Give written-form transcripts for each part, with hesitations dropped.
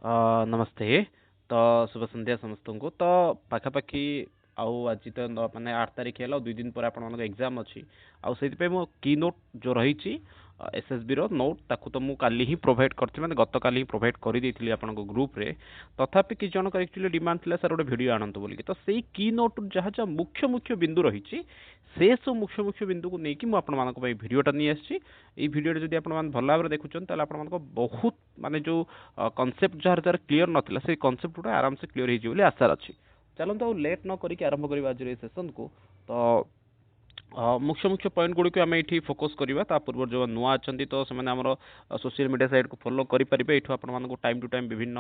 नमस्ते। तो शुभ संध्या समस्तଙ୍କୁ। तो ପାଖାପାଖି ଆଉ ଆଜି ତ ମାନେ 8 ତାରିଖ ହେଲା, 2 ଦିନ ପରେ ଆପଣମାନଙ୍କ ଏକ୍ଜାମ୍ ଅଛି। ଆଉ ସେଇଥିପାଇଁ ମୋ କି ନୋଟ୍ ଯେଉଁ ରହିଛି ଏସ୍ଏସ୍ବି ର ନୋଟ୍, ତାକୁ ତ ମୁଁ କାଲି ହିଁ ପ୍ରୋଭାଇଡ଼ କରିଥିଲି, ମାନେ ଗତକାଲି ହିଁ ପ୍ରୋଭାଇଡ଼ କରିଦେଇଥିଲି ଆପଣଙ୍କ ଗ୍ରୁପରେ। ତଥାପି କିଛି ଜଣଙ୍କର ଆକ୍ଚୁଆଲି ଡିମାଣ୍ଡ ଥିଲା ସାର୍ ଗୋଟେ ଭିଡ଼ିଓ ଆଣନ୍ତୁ ବୋଲିକି। ତ ସେଇ କି ନୋଟ୍ ଯାହା ଯାହା ମୁଖ୍ୟ ମୁଖ୍ୟ ବିନ୍ଦୁ ରହିଛି, ସେ ସବୁ ମୁଖ୍ୟ ମୁଖ୍ୟ ବିନ୍ଦୁକୁ ନେଇକି ମୁଁ ଆପଣମାନଙ୍କ ପାଇଁ ଭିଡ଼ିଓଟା ନେଇ ଆସିଛି। ଏଇ ଭିଡ଼ିଓଟା ଯଦି ଆପଣମାନେ ଭଲ ଭାବରେ ଦେଖୁଛନ୍ତି, ତାହେଲେ ଆପଣମାନଙ୍କ ବହୁତ ମାନେ ଯେଉଁ କନସେପ୍ଟ ଯାହାର ଯାହାର କ୍ଲିୟର ନଥିଲା, ସେଇ କନସେପ୍ଟ ଗୁଡ଼ା ଆରାମସେ କ୍ଲିୟର ହେଇଯିବ ବୋଲି ଆଶା ଅଛି। ଚାଲନ୍ତୁ ଆଉ ଲେଟ୍ ନ କରିକି ଆରମ୍ଭ କରିବା ଆଜିର এই ସେସନକୁ। ତ ମୁଖ୍ୟ ମୁଖ୍ୟ ପଏଣ୍ଟ ଗୁଡ଼ିକୁ ଆମେ ଏଇଠି ଫୋକସ୍ କରିବା। ତା ପୂର୍ବରୁ ଯେଉଁ ନୂଆ ଅଛନ୍ତି ତ ସେମାନେ ଆମର ସୋସିଆଲ ମିଡ଼ିଆ ସାଇଟ୍କୁ ଫଲୋ କରିପାରିବେ। ଏଇଠୁ ଆପଣମାନଙ୍କୁ ଟାଇମ୍ ଟୁ ଟାଇମ୍ ବିଭିନ୍ନ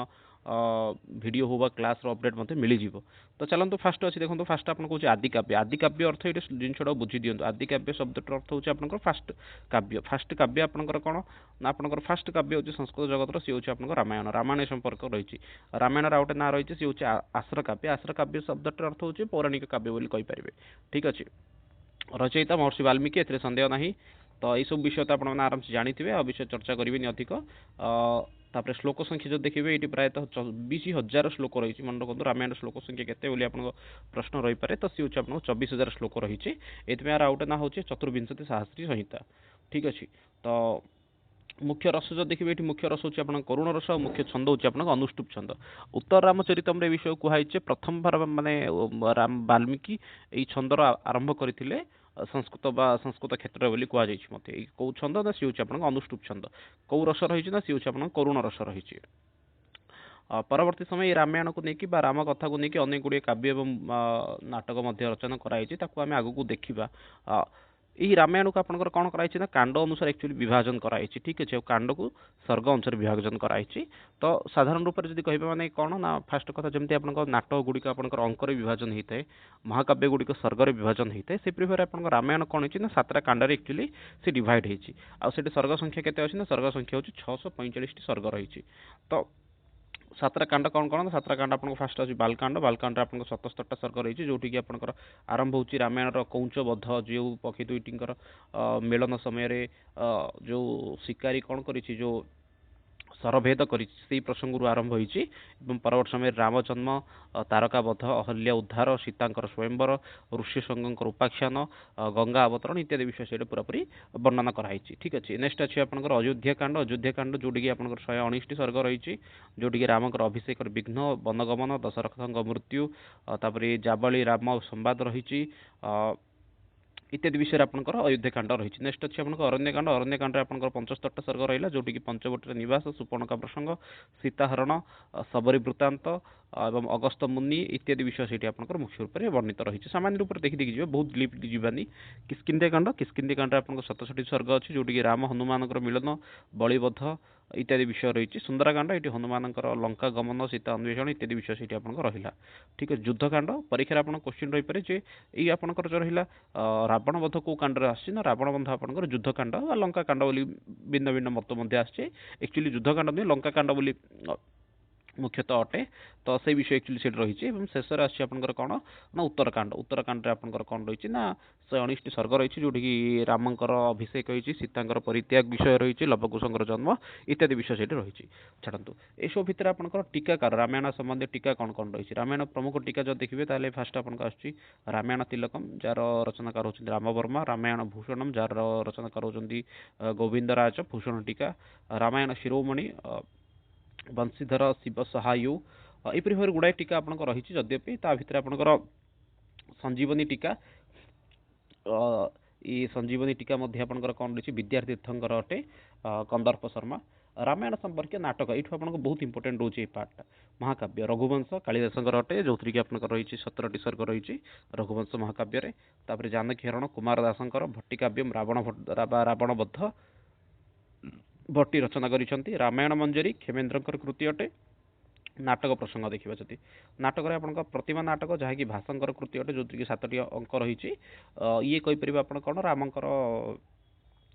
ଭିଡ଼ିଓ ହେଉ ବା କ୍ଲାସ୍ର ଅପଡ଼େଟ୍ ମଧ୍ୟ ମିଳିଯିବ। ତ ଚାଲନ୍ତୁ ଫାଷ୍ଟ ଅଛି, ଦେଖନ୍ତୁ ଫାଷ୍ଟ ଆପଣ କହୁଛି ଆଦିକାବ୍ୟ। ଆଦିକାବ୍ୟ ଅର୍ଥ ଏଇଠି ଜିନିଷଟାକୁ ବୁଝି ଦିଅନ୍ତୁ। ଆଦିକାବ୍ୟ ଶବ୍ଦଟିର ଅର୍ଥ ହେଉଛି ଆପଣଙ୍କର ଫାଷ୍ଟ କାବ୍ୟ। ଫାଷ୍ଟ କାବ୍ୟ ଆପଣଙ୍କର କ'ଣ ନା, ଆପଣଙ୍କର ଫାଷ୍ଟ କାବ୍ୟ ହେଉଛି ସଂସ୍କୃତ ଜଗତର, ସିଏ ହେଉଛି ଆପଣଙ୍କ ରାମାୟଣ। ରାମାୟଣ ସମ୍ପର୍କ ରହିଛି। ରାମାୟଣର ଆଉ ଗୋଟେ ନାଁ ରହିଛି, ସିଏ ହେଉଛି ଆସ୍ର କାବ୍ୟ। ଆସ୍ର କାବ୍ୟ ଶବ୍ଦଟିର ଅର୍ଥ ହେଉଛି ପୌରାଣିକ କାବ୍ୟ ବୋଲି କହିପାରିବେ। ଠିକ୍ ଅଛି। ରଚୟିତା ମହର୍ଷି ବାଲ୍ମୀକି, ଏଥିରେ ସନ୍ଦେହ ନାହିଁ। ତ ଏଇସବୁ ବିଷୟ ତ ଆପଣମାନେ ଆରାମସେ ଜାଣିଥିବେ, ଆଉ ବିଷୟ ଚର୍ଚ୍ଚା କରିବେନି ଅଧିକ। ତାପରେ ଶ୍ଲୋକ ସଂଖ୍ୟା ଯଦି ଦେଖିବେ, ଏଇଠି ପ୍ରାୟତଃ 24,000 ଶ୍ଲୋକ ରହିଛି। ମନେ ରଖନ୍ତୁ ରାମାୟଣ ଶ୍ଲୋକ ସଂଖ୍ୟା କେତେ ବୋଲି ଆପଣଙ୍କ ପ୍ରଶ୍ନ ରହିପାରେ। ତ ସିଏ ହେଉଛି ଆପଣଙ୍କ 24,000 ଶ୍ଲୋକ ରହିଛି। ଏଥିପାଇଁ ଆଉ ଗୋଟେ ନାଁ ହେଉଛି ଚତୁର୍ବିଂଶତି ସାହସ୍ରୀ ସଂହିତା। ଠିକ୍ ଅଛି। ତ ମୁଖ୍ୟ ରସ ଯଦି ଦେଖିବେ, ଏଠି ମୁଖ୍ୟ ରସ ହେଉଛି ଆପଣଙ୍କ କରୁଣ ରସ, ଆଉ ମୁଖ୍ୟ ଛନ୍ଦ ହେଉଛି ଆପଣଙ୍କ ଅନୁଷ୍ଠୁପ ଛନ୍ଦ। ଉତ୍ତର ରାମଚରିତମ୍ରେ ଏ ବିଷୟ କୁହାଯାଇଛି, ପ୍ରଥମ ବାର ମାନେ ବାଲ୍ମୀକି ଏଇ ଛନ୍ଦର ଆରମ୍ଭ କରିଥିଲେ ସଂସ୍କୃତ ବା ସଂସ୍କୃତ କ୍ଷେତ୍ରରେ ବୋଲି କୁହାଯାଇଛି ମୋତେ। ଏଇ କେଉଁ ଛନ୍ଦ ନା, ସିଏ ହେଉଛି ଆପଣଙ୍କ ଅନୁଷ୍ଠୁପ ଛନ୍ଦ। କେଉଁ ରସ ରହିଛି ନା, ସିଏ ହେଉଛି ଆପଣଙ୍କ କରୁଣ ରସ ରହିଛି। ପରବର୍ତ୍ତୀ ସମୟ ଏଇ ରାମାୟଣକୁ ନେଇକି ବା ରାମ କଥାକୁ ନେଇକି ଅନେକ ଗୁଡ଼ିଏ କାବ୍ୟ ଏବଂ ନାଟକ ମଧ୍ୟ ରଚନା କରାଯାଇଛି। ତାକୁ ଆମେ ଆଗକୁ ଦେଖିବା। ଏହି ରାମାୟଣକୁ ଆପଣଙ୍କର କ'ଣ କରାଯାଇଛି ନା, କାଣ୍ଡ ଅନୁସାରେ ଆକ୍ଚୁଆଲି ବିଭାଜନ କରାଯାଇଛି। ଠିକ୍ ଅଛି। ଆଉ କାଣ୍ଡକୁ ସର୍ଗ ଅନୁସାରେ ବିଭାଜନ କରାଯାଇଛି। ତ ସାଧାରଣ ରୂପରେ ଯଦି କହିବା ମାନେ କ'ଣ ନା, ଫାଷ୍ଟ କଥା ଯେମିତି ଆପଣଙ୍କ ନାଟକ ଗୁଡ଼ିକ ଆପଣଙ୍କର ଅଙ୍କରେ ବିଭାଜନ ହେଇଥାଏ, ମହାକାବ୍ୟ ଗୁଡ଼ିକ ସର୍ଗରେ ବିଭାଜନ ହେଇଥାଏ, ସେପରି ଭାବରେ ଆପଣଙ୍କ ରାମାୟଣ କ'ଣ ହେଇଛି ନା, 7ଟା କାଣ୍ଡରେ ଆକ୍ଚୁଆଲି ସେ ଡିଭାଇଡ଼ ହେଇଛି। ଆଉ ସେଠି ସର୍ଗ ସଂଖ୍ୟା କେତେ ଅଛି ନା, ସର୍ଗ ସଂଖ୍ୟା ହେଉଛି 645ଟି ସର୍ଗ ରହିଛି। ତ 7ଟା କାଣ୍ଡ କ'ଣ କ'ଣ ନା, 7ଟା କାଣ୍ଡ ଆପଣଙ୍କ ଫାଷ୍ଟ ଅଛି ବାଲକାଣ୍ଡ। ବାଲକାଣ୍ଡରେ ଆପଣଙ୍କ 77ଟା ସର୍ଗ ରହିଛି, ଯେଉଁଠିକି ଆପଣଙ୍କର ଆରମ୍ଭ ହେଉଛି ରାମାୟଣର କୌଞ୍ଚ ବଧ, ଯେଉଁ ପକ୍ଷୀ ଦୁଇଟିଙ୍କର ମିଳନ ସମୟରେ ଯେଉଁ ଶିକାରୀ କ'ଣ କରିଛି, ଯେଉଁ ସରଭେଦ କରିଛି, ସେହି ପ୍ରସଙ୍ଗରୁ ଆରମ୍ଭ ହୋଇଛି। ଏବଂ ପରବର୍ତ୍ତୀ ସମୟରେ ରାମ ଜନ୍ମ, ତାରକା ବଧ, ଅହଲ୍ୟା ଉଦ୍ଧାର, ସୀତାଙ୍କର ସ୍ୱୟଂବର, ଋଷ୍ୟଶୃଙ୍ଗଙ୍କର ଉପାଖ୍ୟାନ, ଗଙ୍ଗା ଅବତରଣ ଇତ୍ୟାଦି ବିଷୟ ସେଇଟା ପୁରାପୁରି ବର୍ଣ୍ଣନା କରାଯାଇଛି। ଠିକ୍ ଅଛି। ନେକ୍ସଟ ଅଛି ଆପଣଙ୍କର ଅଯୋଧ୍ୟା କାଣ୍ଡ। ଅଯୋଧ୍ୟା କାଣ୍ଡ ଯେଉଁଠିକି ଆପଣଙ୍କର 119ଟି ସର୍ଗ ରହିଛି, ଯେଉଁଠିକି ରାମଙ୍କର ଅଭିଷେକର ବିଘ୍ନ, ବନଗମନ, ଦଶରଥଙ୍କ ମୃତ୍ୟୁ, ତାପରେ ଜାବଳୀ ରାମ ସମ୍ବାଦ ରହିଛି, ଇତ୍ୟାଦି ବିଷୟରେ ଆପଣଙ୍କର ଅଯୋଧ୍ୟାକାଣ୍ଡ ରହିଛି। ନେକ୍ସଟ ଅଛି ଆପଣଙ୍କ ଅରଣ୍ୟକାଣ୍ଡ। ଅରଣ୍ୟକାଣ୍ଡରେ ଆପଣଙ୍କର 75ଟା ସର୍ଗ ରହିଲା, ଯେଉଁଠିକି ପଞ୍ଚବଟୀର ନିବାସ, ସୁପର୍ଣ୍ଣକା ପ୍ରସଙ୍ଗ, ସୀତାହରଣ, ଶବରୀ ବୃତ୍ତାନ୍ତ ଏବଂ ଅଗସ୍ତ ମୁନି ଇତ୍ୟାଦି ବିଷୟ ସେଇଠି ଆପଣଙ୍କର ମୁଖ୍ୟ ରୂପରେ ବର୍ଣ୍ଣିତ ରହିଛି। ସାମାନ୍ୟ ରୂପରେ ଦେଖି ଯିବେ, ବହୁତ ଡିପ୍ ଯିବାନି। କିଷ୍କିନ୍ଧ୍ୟା କାଣ୍ଡ। କିଷ୍କିନ୍ଧ୍ୟା କାଣ୍ଡରେ ଆପଣଙ୍କ 67ଟି ସର୍ଗ ଅଛି, ଯେଉଁଠିକି ରାମ ହନୁମାନଙ୍କର ମିଳନ, ବଳିବଧ ଇତ୍ୟାଦି ବିଷୟ ରହିଛି। ସୁନ୍ଦରାକାଣ୍ଡ, ଏଠି ହନୁମାନଙ୍କର ଲଙ୍କା ଗମନ, ସୀତା ଅନ୍ୱେଷଣ ଇତ୍ୟାଦି ବିଷୟ ସେଇଠି ଆପଣଙ୍କର ରହିଲା। ଠିକ୍ ଅଛି। ଯୁଦ୍ଧକାଣ୍ଡ। ପରୀକ୍ଷାରେ ଆପଣଙ୍କ କୋଶ୍ଚିନ୍ ରହିପାରେ ଯେ ଏଇ ଆପଣଙ୍କର ଯେଉଁ ରହିଲା ରାବଣ ବଧ କେଉଁ କାଣ୍ଡରେ ଆସିଛି ନା, ରାବଣ ବଧ ଆପଣଙ୍କର ଯୁଦ୍ଧକାଣ୍ଡ ବା ଲଙ୍କାକାଣ୍ଡ ବୋଲି ଭିନ୍ନ ଭିନ୍ନ ମତ ମଧ୍ୟ ଆସିଛି। ଆକ୍ଚୁଆଲି ଯୁଦ୍ଧକାଣ୍ଡ ନୁହେଁ, ଲଙ୍କାକାଣ୍ଡ ବୋଲି ମୁଖ୍ୟତଃ ଅଟେ। ତ ସେଇ ବିଷୟ ଆକ୍ଚୁଆଲି ସେଇଠି ରହିଛି। ଏବଂ ଶେଷରେ ଆସିଛି ଆପଣଙ୍କର କ'ଣ ନା ଉତ୍ତରକାଣ୍ଡ। ଉତ୍ତରକାଣ୍ଡରେ ଆପଣଙ୍କର କ'ଣ ରହିଛି ନା, 119ଟି ସର୍ଗ ରହିଛି, ଯେଉଁଠିକି ରାମଙ୍କର ଅଭିଷେକ ହୋଇଛି, ସୀତାଙ୍କର ପରିତ୍ୟାଗ ବିଷୟ ରହିଛି, ଲବକୁଶଙ୍କର ଜନ୍ମ ଇତ୍ୟାଦି ବିଷୟ ସେଇଠି ରହିଛି। ଛାଡ଼ନ୍ତୁ, ଏସବୁ ଭିତରେ ଆପଣଙ୍କର ଟୀକାକାର, ରାମାୟଣ ସମ୍ବନ୍ଧୀୟ ଟୀକା କ'ଣ କ'ଣ ରହିଛି। ରାମାୟଣ ପ୍ରମୁଖ ଟୀକା ଯଦି ଦେଖିବେ, ତାହେଲେ ଫାଷ୍ଟ ଆପଣଙ୍କ ଆସୁଛି ରାମାୟଣ ତିଲକମ୍, ଯାହାର ରଚନାକାର ହେଉଛନ୍ତି ରାମବର୍ମା। ରାମାୟଣ ଭୂଷଣମ୍, ଯାହାର ରଚନାକାର ହେଉଛନ୍ତି ଗୋବିନ୍ଦରାଜ ଭୂଷଣ ଟୀକା। ରାମାୟଣ ଶିରୋମଣି, ବଂଶୀଧର ଶିବ ସହାୟୁ। ଏହିପରି ଭାବରେ ଗୁଡ଼ାଏ ଟୀକା ଆପଣଙ୍କ ରହିଛି। ଯଦ୍ୟପି ତା ଭିତରେ ଆପଣଙ୍କର ସଞ୍ଜୀବନୀ ଟୀକା, ଏଇ ସଞ୍ଜୀବନୀ ଟୀକା ମଧ୍ୟ ଆପଣଙ୍କର କ'ଣ ରହିଛି, ବିଦ୍ୟାତୀର୍ଥଙ୍କର ଅଟେ, କନ୍ଦର୍ପ ଶର୍ମା। ରାମାୟଣ ସମ୍ପର୍କୀୟ ନାଟକ, ଏଇଠୁ ଆପଣଙ୍କ ବହୁତ ଇମ୍ପୋର୍ଟାଣ୍ଟ ରହୁଛି ଏଇ ପାର୍ଟଟା। ମହାକାବ୍ୟ ରଘୁବଂଶ, କାଳିଦାସଙ୍କର ଅଟେ, ଯେଉଁଥିରେ କି ଆପଣଙ୍କର ରହିଛି 17ଟି ସର୍ଗ ରହିଛି ରଘୁବଂଶ ମହାକାବ୍ୟରେ। ତାପରେ ଜାନକୀ ହରଣ, କୁମାର ଦାସଙ୍କର। ଭଟ୍ଟିକାବ୍ୟମ୍, ରାବଣ ବଧ ଭଟ୍ଟି ରଚନା କରିଛନ୍ତି। ରାମାୟଣ ମଞ୍ଜରୀ କ୍ଷେମେନ୍ଦ୍ରଙ୍କର କୃତି ଅଟେ। ନାଟକ ପ୍ରସଙ୍ଗ ଦେଖିବା ଯଦି, ନାଟକରେ ଆପଣଙ୍କ ପ୍ରତିମା ନାଟକ, ଯାହାକି ଭାଷଙ୍କର କୃତି ଅଟେ, ଯେଉଁଥିରେ 7ଟି ଅଙ୍କ ରହିଛି। ଇଏ କହିପାରିବେ ଆପଣ କ'ଣ, ରାମଙ୍କର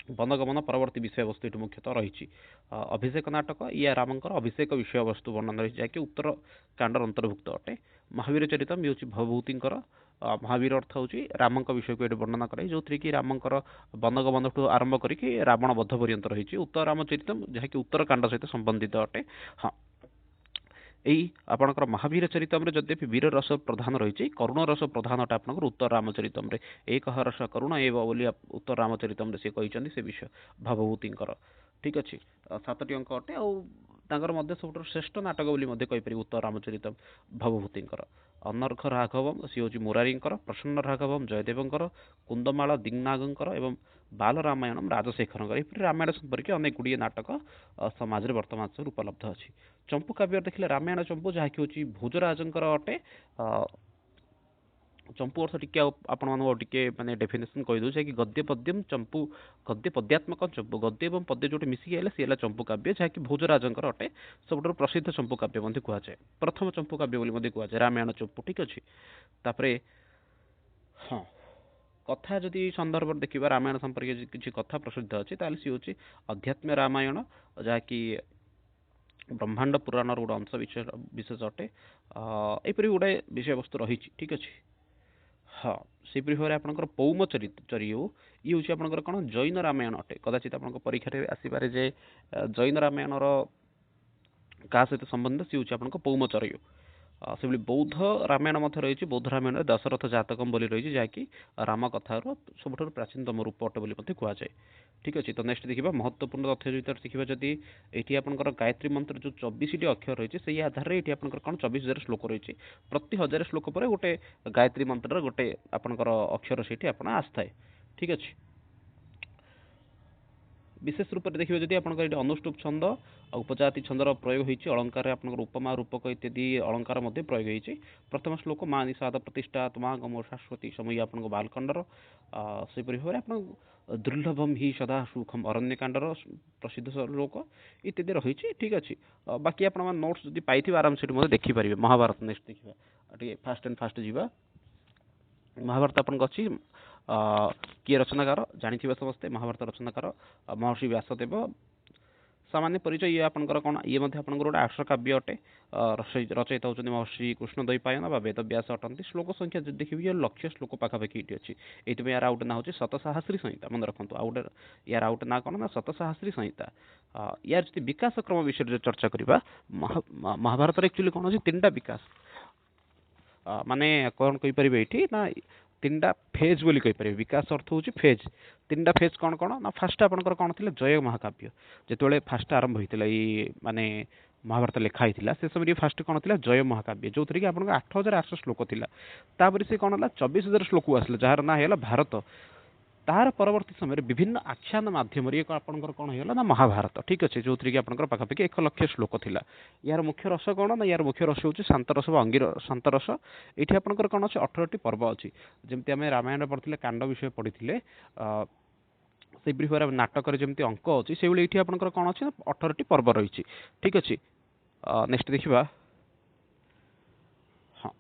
ବନଗମନ ପରବର୍ତ୍ତୀ ବିଷୟବସ୍ତୁ ଏଠି ମୁଖ୍ୟତଃ ରହିଛି। ଅଭିଷେକ ନାଟକ, ଇଏ ରାମଙ୍କର ଅଭିଷେକ ବିଷୟବସ୍ତୁ ବର୍ଣ୍ଣନା ରହିଛି, ଯାହାକି ଉତ୍ତର କାଣ୍ଡର ଅନ୍ତର୍ଭୁକ୍ତ ଅଟେ। ମହାବୀର ଚରିତମ୍ ହେଉଛି ଭବଭୂତିଙ୍କର। ମହାବୀର ଅର୍ଥ ହେଉଛି ରାମଙ୍କ ବିଷୟକୁ ଏଠି ବର୍ଣ୍ଣନା କରାଇ, ଯେଉଁଥିରେ କି ରାମଙ୍କର ବନଗମନଠୁ ଆରମ୍ଭ କରିକି ରାବଣ ବଧ ପର୍ଯ୍ୟନ୍ତ ରହିଛି। ଉତ୍ତର ରାମଚରିତମ୍, ଯାହାକି ଉତ୍ତର କାଣ୍ଡ ସହିତ ସମ୍ବନ୍ଧିତ ଅଟେ। ହଁ, ଏଇ ଆପଣଙ୍କର ମହାବୀର ଚରିତମ୍ରେ ଯଦ୍ୟପି ବୀର ରସ ପ୍ରଧାନ ରହିଛି, କରୁଣ ରସ ପ୍ରଧାନଟା ଆପଣଙ୍କର ଉତ୍ତର ରାମଚରିତମ୍ରେ। ଏକ ହରଷ କରୁଣ ଏବ ବୋଲି ଉତ୍ତର ରାମଚରିତମ୍ରେ ସେ କହିଛନ୍ତି ସେ ବିଷୟ ଭାବଭୂତିଙ୍କର। ଠିକ୍ ଅଛି, 7ଟି ଅଙ୍କ ଅଟେ। ଆଉ ତାଙ୍କର ମଧ୍ୟ ସବୁଠାରୁ ଶ୍ରେଷ୍ଠ ନାଟକ ବୋଲି ମଧ୍ୟ କହିପାରିବେ ଉତ୍ତର ରାମଚରିତମ୍ ଭାବଭୂତିଙ୍କର। ଅନର୍ଘ ରାଘବମ୍ ସିଏ ହେଉଛି ମୁରାରୀଙ୍କର, ପ୍ରସନ୍ନ ରାଘବମ୍ ଜୟଦେବଙ୍କର, କୁନ୍ଦମାଳ ଦିଗ୍ନାଗଙ୍କର ଏବଂ ବାଲ ରାମାୟଣମ୍ ରାଜଶେଖରଙ୍କର। ଏହିପରି ରାମାୟଣ ସମ୍ପର୍କୀୟ ଅନେକ ଗୁଡ଼ିଏ ନାଟକ ସମାଜରେ ବର୍ତ୍ତମାନ ସମୟରେ ଉପଲବ୍ଧ ଅଛି। ଚମ୍ପୁ କାବ୍ୟ ଦେଖିଲେ ରାମାୟଣ ଚମ୍ପୁ, ଯାହାକି ହେଉଛି ଭୋଜରାଜଙ୍କର ଅଟେ। ଚମ୍ପୁ ଅର୍ଥ ଟିକେ ଆପଣମାନଙ୍କୁ ଟିକେ ମାନେ ଡେଫିନେସନ୍ କହିଦେଉଛି କି ଗଦ୍ୟ ପଦ୍ୟମ୍ ଚମ୍ପୁ, ଗଦ୍ୟ ପଦ୍ୟାତ୍ମକ ଚମ୍ପୁ, ଗଦ୍ୟ ଏବଂ ପଦ୍ୟ ଯୋଉଠି ମିଶିକି ହେଲେ ସିଏ ହେଲା ଚମ୍ପୁ କାବ୍ୟ, ଯାହାକି ଭୋଜରାଜଙ୍କର ଅଟେ। ସବୁଠାରୁ ପ୍ରସିଦ୍ଧ ଚମ୍ପୁ କାବ୍ୟ ମଧ୍ୟ କୁହାଯାଏ, ପ୍ରଥମ ଚମ୍ପୁ କାବ୍ୟ ବୋଲି ମଧ୍ୟ କୁହାଯାଏ ରାମାୟଣ ଚମ୍ପୁ। ଠିକ୍ ଅଛି, ତାପରେ ହଁ କଥା ଯଦି ସନ୍ଦର୍ଭରେ ଦେଖିବା ରାମାୟଣ ସମ୍ପର୍କୀୟ କିଛି କଥା ପ୍ରସିଦ୍ଧ ଅଛି ତାହେଲେ ସିଏ ହେଉଛି ଅଧ୍ୟାତ୍ମ ରାମାୟଣ, ଯାହାକି ବ୍ରହ୍ମାଣ୍ଡ ପୁରାଣର ଗୋଟେ ଅଂଶ ବିଶେଷ ଅଟେ। ଏହିପରି ଗୁଡ଼ାଏ ବିଷୟବସ୍ତୁ ରହିଛି। ଠିକ୍ ଅଛି, ହଁ ସେହିପରି ଭାବରେ ଆପଣଙ୍କର ପୌମ ଚରିୟ ଇଏ ହେଉଛି ଆପଣଙ୍କର କ'ଣ ଜୈନ ରାମାୟଣ ଅଟେ। କଦାଚିତ ଆପଣଙ୍କ ପରୀକ୍ଷାରେ ଆସିପାରେ ଯେ ଜୈନ ରାମାୟଣର କାହା ସହିତ ସମ୍ବନ୍ଧ, ସିଏ ହେଉଛି ଆପଣଙ୍କ ପୌମ ଚରିୟ। ସେଭଳି ବୌଦ୍ଧ ରାମାୟଣ ମଧ୍ୟ ରହିଛି। ବୌଦ୍ଧ ରାମାୟଣରେ ଦଶରଥ ଜାତକମ୍ ବୋଲି ରହିଛି, ଯାହାକି ରାମ କଥାର ସବୁଠାରୁ ପ୍ରାଚୀନତମ ରୂପ ଅଟେ ବୋଲି ମଧ୍ୟ କୁହାଯାଏ। ଠିକ୍ ଅଛି, ତ ନେକ୍ସଟ ଦେଖିବା ମହତ୍ତ୍ୱପୂର୍ଣ୍ଣ ତଥ୍ୟ ଭିତରେ ଦେଖିବା ଯଦି ଏଠି ଆପଣଙ୍କର ଗାୟତ୍ରୀ ମନ୍ତ୍ର ଯେଉଁ 24ଟି ଅକ୍ଷର ରହିଛି ସେଇ ଆଧାରରେ ଏଠି ଆପଣଙ୍କର କ'ଣ 24,000 ଶ୍ଲୋକ ରହିଛି। ପ୍ରତି 1000 ଶ୍ଲୋକ ପରେ ଗୋଟେ ଗାୟତ୍ରୀ ମନ୍ତ୍ରର ଗୋଟେ ଆପଣଙ୍କର ଅକ୍ଷର ସେଇଠି ଆପଣ ଆସିଥାଏ। ଠିକ୍ ଅଛି, ବିଶେଷ ରୂପରେ ଦେଖିବେ ଯଦି ଆପଣଙ୍କର ଏଠି ଅନୁଷ୍ଠୁପ ଛନ୍ଦ ଆଉ ଉପଜାତି ଛନ୍ଦର ପ୍ରୟୋଗ ହୋଇଛି। ଅଳଙ୍କାରରେ ଆପଣଙ୍କର ଉପମା ରୂପକ ଇତ୍ୟାଦି ଅଳଙ୍କାର ମଧ୍ୟ ପ୍ରୟୋଗ ହୋଇଛି। ପ୍ରଥମ ଶ୍ଲୋକ ମା ନିଷାଦ ପ୍ରତିଷ୍ଠା ତୁମା ଗମ ଶାଶ୍ୱତୀ ସମୟ ଆପଣଙ୍କ ବାଲଖଣ୍ଡର। ସେହିପରି ଭାବରେ ଆପଣ ଦୁର୍ଲଭମ୍ ହି ସଦା ସୁଖମ୍ ଅରଣ୍ୟକାଣ୍ଡର ପ୍ରସିଦ୍ଧ ଶ୍ଲୋକ ଇତ୍ୟାଦି ରହିଛି। ଠିକ୍ ଅଛି, ବାକି ଆପଣମାନେ ନୋଟ୍ସ ଯଦି ପାଇଥିବେ ଆରାମ ସେଠି ମଧ୍ୟ ଦେଖିପାରିବେ। ମହାଭାରତ ନେକ୍ସଟ ଦେଖିବା, ଟିକେ ଫାଷ୍ଟ ଯିବା। ମହାଭାରତ ଆପଣଙ୍କ ଅଛି, କିଏ ରଚନାକାର ଜାଣିଥିବେ ସମସ୍ତେ। ମହାଭାରତ ରଚନାକାର ମହର୍ଷି ବ୍ୟାସଦେବ। ସାମାନ୍ୟ ପରିଚୟ ଇଏ ଆପଣଙ୍କର କ'ଣ, ଇଏ ମଧ୍ୟ ଆପଣଙ୍କର ଗୋଟେ ଆର୍ଷ କାବ୍ୟ ଅଟେ। ରଚୟିତା ହେଉଛନ୍ତି ମହର୍ଷି କୃଷ୍ଣ ଦ୍ୱୈପାୟନ ବା ବେଦବ୍ୟାସ ଅଟନ୍ତି। ଶ୍ଲୋକ ସଂଖ୍ୟା ଯଦି ଦେଖିବେ ଲକ୍ଷ ଶ୍ଲୋକ ପାଖାପାଖି ଏଠି ଅଛି। ଏଇଥିପାଇଁ ୟାର ଆଉ ଗୋଟେ ନାଁ ହେଉଛି ଶତସାହସ୍ରୀ ସଂହିତା, ମନେ ରଖନ୍ତୁ। ଆଉ ଗୋଟେ ୟାର ଆଉ ଗୋଟେ ନାଁ କ'ଣ ନା ଶତସାହସ୍ରୀ ସଂହିତା। ୟାର ଯଦି ବିକାଶ କ୍ରମ ବିଷୟରେ ଯଦି ଚର୍ଚ୍ଚା କରିବା, ମହାଭାରତରେ ଆକ୍ଚୁଆଲି କ'ଣ ଅଛି 3ଟା ବିକାଶ, ମାନେ କ'ଣ କହିପାରିବେ ଏଇଠି ନା 3ଟା ଫେଜ୍ ବୋଲି କହିପାରିବେ। ବିକାଶ ଅର୍ଥ ହେଉଛି ଫେଜ୍। 3ଟା ଫେଜ୍ କ'ଣ କ'ଣ ନା ଫାଷ୍ଟ ଆପଣଙ୍କର କ'ଣ ଥିଲା ଜୟ ମହାକାବ୍ୟ। ଯେତେବେଳେ ଫାଷ୍ଟ ଆରମ୍ଭ ହୋଇଥିଲା ଏଇ ମାନେ ମହାଭାରତ ଲେଖା ହେଇଥିଲା ସେ ସମୟରେ ଫାଷ୍ଟ କ'ଣ ଥିଲା ଜୟ ମହାକାବ୍ୟ, ଯେଉଁଥିରେ କି ଆପଣଙ୍କ 8,800 ଶ୍ଲୋକ ଥିଲା। ତାପରେ ସେ କ'ଣ ହେଲା 24,000 ଶ୍ଲୋକକୁ ଆସିଲା, ଯାହାର ନାଁ ହେଇଗଲା ଭାରତ। ତାହାର ପରବର୍ତ୍ତୀ ସମୟରେ ବିଭିନ୍ନ ଆଖ୍ୟାନ ମାଧ୍ୟମରେ ଏକ ଆପଣଙ୍କର କ'ଣ ହେଇଗଲା ନା ମହାଭାରତ। ଠିକ୍ ଅଛି, ଯେଉଁଥିରେ କି ଆପଣଙ୍କର ପାଖାପାଖି 1,00,000 ଶ୍ଲୋକ ଥିଲା। ଏହାର ମୁଖ୍ୟ ରସ କ'ଣ ନା ୟାର ମୁଖ୍ୟ ରସ ହେଉଛି ଶାନ୍ତରସ ବା ଶାନ୍ତରସ। ଏଇଠି ଆପଣଙ୍କର କ'ଣ ଅଛି 18ଟି ପର୍ବ ଅଛି। ଯେମିତି ଆମେ ରାମାୟଣ ପଢ଼ିଥିଲେ କାଣ୍ଡ ବିଷୟ ପଢ଼ିଥିଲେ, ସେହିପରି ଭାବରେ ନାଟକରେ ଯେମିତି ଅଙ୍କ ଅଛି ସେଇଭଳି ଏଇଠି ଆପଣଙ୍କର କ'ଣ ଅଛି ନା 18ଟି ପର୍ବ ରହିଛି। ଠିକ୍ ଅଛି, ନେକ୍ସଟ ଦେଖିବା। ହଁ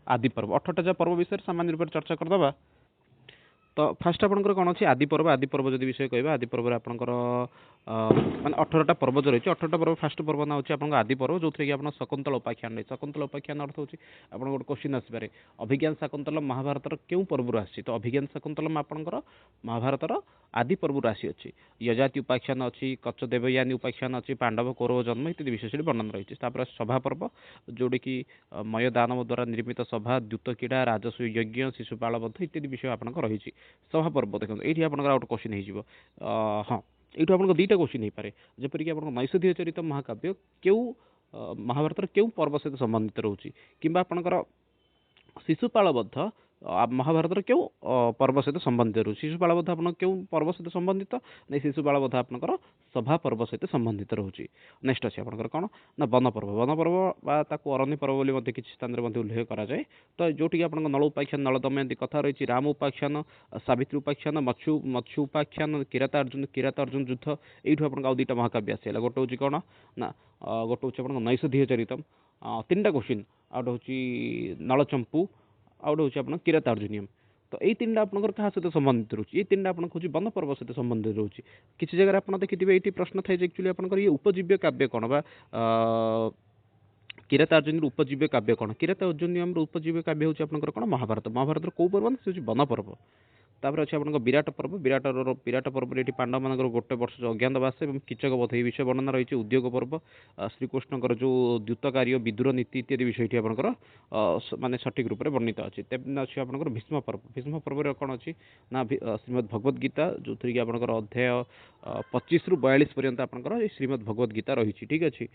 ଆଦି ପର୍ବ, 18ଟା ଯାହା ପର୍ବ ବିଷୟରେ ସାମାନ୍ୟ ରୂପରେ ଚର୍ଚ୍ଚା କରିଦେବା। ତ ଫାଷ୍ଟ ଆପଣଙ୍କର କ'ଣ ଅଛି ଆଦି ପର୍ବ। ଆଦି ପର୍ବ ଯଦି ବିଷୟ କହିବା, ଆଦି ପର୍ବରେ ଆପଣଙ୍କର ମାନେ 18ଟା ପର୍ବ ଯେଉଁ ରହିଛି। 18ଟା ପର୍ବ ଫାଷ୍ଟ ପର୍ବ ନାଁ ହେଉଛି ଆପଣଙ୍କ ଆଦି ପର୍ବ, ଯେଉଁଥିରେ କି ଆପଣ ଶକୁନ୍ତଳ ଉପାଖ୍ୟାନ ରହିଛି। ଶକୁନ୍ତଳ ଉପାଖ୍ୟାନ ଅର୍ଥ ହେଉଛି ଆପଣଙ୍କ ଗୋଟେ କୋଶ୍ଚିନ୍ ଆସିପାରେ ଅଭିଜ୍ଞାନ ଶାକୁନ୍ତଲମ୍ ମହାଭାରତର କେଉଁ ପର୍ବରୁ ଆସିଛି। ତ ଅଭିଜ୍ଞାନ ଶାକୁନ୍ତଲମ୍ ଆପଣଙ୍କର ମହାଭାରତର ଆଦି ପର୍ବରୁ ଆସିଅଛି। ଯଜାତି ଉପାଖ୍ୟାନ ଅଛି, କଚ୍ଛ ଦେବୟାନୀ ଉପାଖ୍ୟାନ ଅଛି, ପାଣ୍ଡବ କୌରବ ଜନ୍ମ ଇତ୍ୟାଦି ବିଷୟ ସେଠି ବର୍ଣ୍ଣନା ରହିଛି। ତାପରେ ସଭା ପର୍ବ, ଯେଉଁଠିକି ମୟ ଦାନବ ଦ୍ୱାରା ନିର୍ମିତ ସଭା, ଦ୍ୟୁତ କ୍ରୀଡ଼ା, ରାଜସୂୟ ଯଜ୍ଞ, ଶିଶୁପାଳ ବଧ ଇତ୍ୟାଦି ବିଷୟ ଆପଣଙ୍କ ରହିଛି। ସଭା ପର୍ବ ଦେଖନ୍ତୁ ଏଇଠି ଆପଣଙ୍କର ଆଉ ଗୋଟେ କୋଶ୍ଚିନ୍ ହେଇଯିବ। ହଁ ଏଇଠୁ ଆପଣଙ୍କ 2ଟା କୋଶ୍ଚିନ୍ ହେଇପାରେ, ଯେପରିକି ଆପଣଙ୍କ ନୈଷଧୀୟ ଚରିତ ମହାକାବ୍ୟ କେଉଁ ମହାଭାରତର କେଉଁ ପର୍ବ ସହିତ ସମ୍ବନ୍ଧିତ ରହୁଛି, କିମ୍ବା ଆପଣଙ୍କର ଶିଶୁପାଳ ବଧ ମହାଭାରତର କେଉଁ ପର୍ବ ସହିତ ସମ୍ବନ୍ଧିତ ରହୁଛି। ଶିଶୁପାଳ ବଧ ଆପଣଙ୍କ କେଉଁ ପର୍ବ ସହିତ ସମ୍ବନ୍ଧିତ, ନାଇଁ ଶିଶୁପାଳ ବଧ ଆପଣଙ୍କର ସଭା ପର୍ବ ସହିତ ସମ୍ବନ୍ଧିତ ରହୁଛି। ନେକ୍ସଟ ଅଛି ଆପଣଙ୍କର କ'ଣ ନା ବନପର୍ବ। ବନପର୍ବ ବା ତାକୁ ଅରଣ୍ୟ ପର୍ବ ବୋଲି ମଧ୍ୟ କିଛି ସ୍ଥାନରେ ମଧ୍ୟ ଉଲ୍ଲେଖ କରାଯାଏ। ତ ଯେଉଁଠିକି ଆପଣଙ୍କ ନଳ ଉପାଖ୍ୟାନ, ନଳ ଦମୟନ୍ତୀ କଥା ରହିଛି, ରାମ ଉପାଖ୍ୟାନ, ସାବିତ୍ରୀ ଉପାଖ୍ୟାନ, ମତ୍ସ୍ୟ ଉପାଖ୍ୟାନ, କିରାତ ଅର୍ଜୁନ ଯୁଦ୍ଧ। ଏଇଠୁ ଆପଣଙ୍କ ଆଉ 2ଟା ମହାକାବ୍ୟ ଆସିଲା। ଗୋଟେ ହେଉଛି କ'ଣ ନା ଗୋଟେ ହେଉଛି ଆପଣଙ୍କ ନୈଷଧୀୟ ଚରିତମ୍, 3ଟା କୋଶ୍ଚିନ୍। ଆଉ ଗୋଟେ ହେଉଛି ନଳଚମ୍ପୁ, ଆଉ ଗୋଟେ ହେଉଛି ଆପଣଙ୍କ କିରାତ ଅର୍ଜୁନିୟମ୍। ତ ଏଇ 3ଟା ଆପଣଙ୍କର କାହା ସହିତ ସମ୍ବନ୍ଧିତ ରହୁଛି? ଏଇ 3ଟା ଆପଣଙ୍କ ହେଉଛି ବନ ପର୍ବ ସହିତ ସମ୍ବନ୍ଧିତ ରହୁଛି। କିଛି ଜାଗାରେ ଆପଣ ଦେଖିଥିବେ ଏଇଠି ପ୍ରଶ୍ନ ଥାଏ ଯେ ଆକ୍ଚୁଆଲି ଆପଣଙ୍କର ଇଏ ଉପଜୀବ୍ୟ କାବ୍ୟ କ'ଣ ବା କିରାତ ଅର୍ଜୁନର ଉପଜୀବ୍ୟ କାବ୍ୟ କ'ଣ? କିରାତ ଅର୍ଜୁନିୟମର ଉପଜୀବ୍ୟ କାବ୍ୟ ହେଉଛି ଆପଣଙ୍କର କ'ଣ ମହାଭାରତ। ମହାଭାରତର କେଉଁ ପର୍ବ ନା ସେ ହେଉଛି ବନ ପର୍ବ। तापर अच्छे आपन विराट पर्व विराट पर्व ये पांडव मान गोटे वर्ष जो अज्ञातवास और कीचक वध ये विषय वर्णना रही है। उद्योग पर्व श्रीकृष्ण जो द्यूत कार्य विदुर नीति इत्यादि विषय ये आपंकर माने सठिक रूप से वर्णित अच्छे। तेज अच्छे आपंकर भीष्म पर्व कौन अच्छी ना श्रीमद भगवद गीता जो थी कि आपंकर अध्याय 25 ରୁ 42 पर्यंत आपंकर श्रीमद भगवद गीता रही। ठीक अच्छे।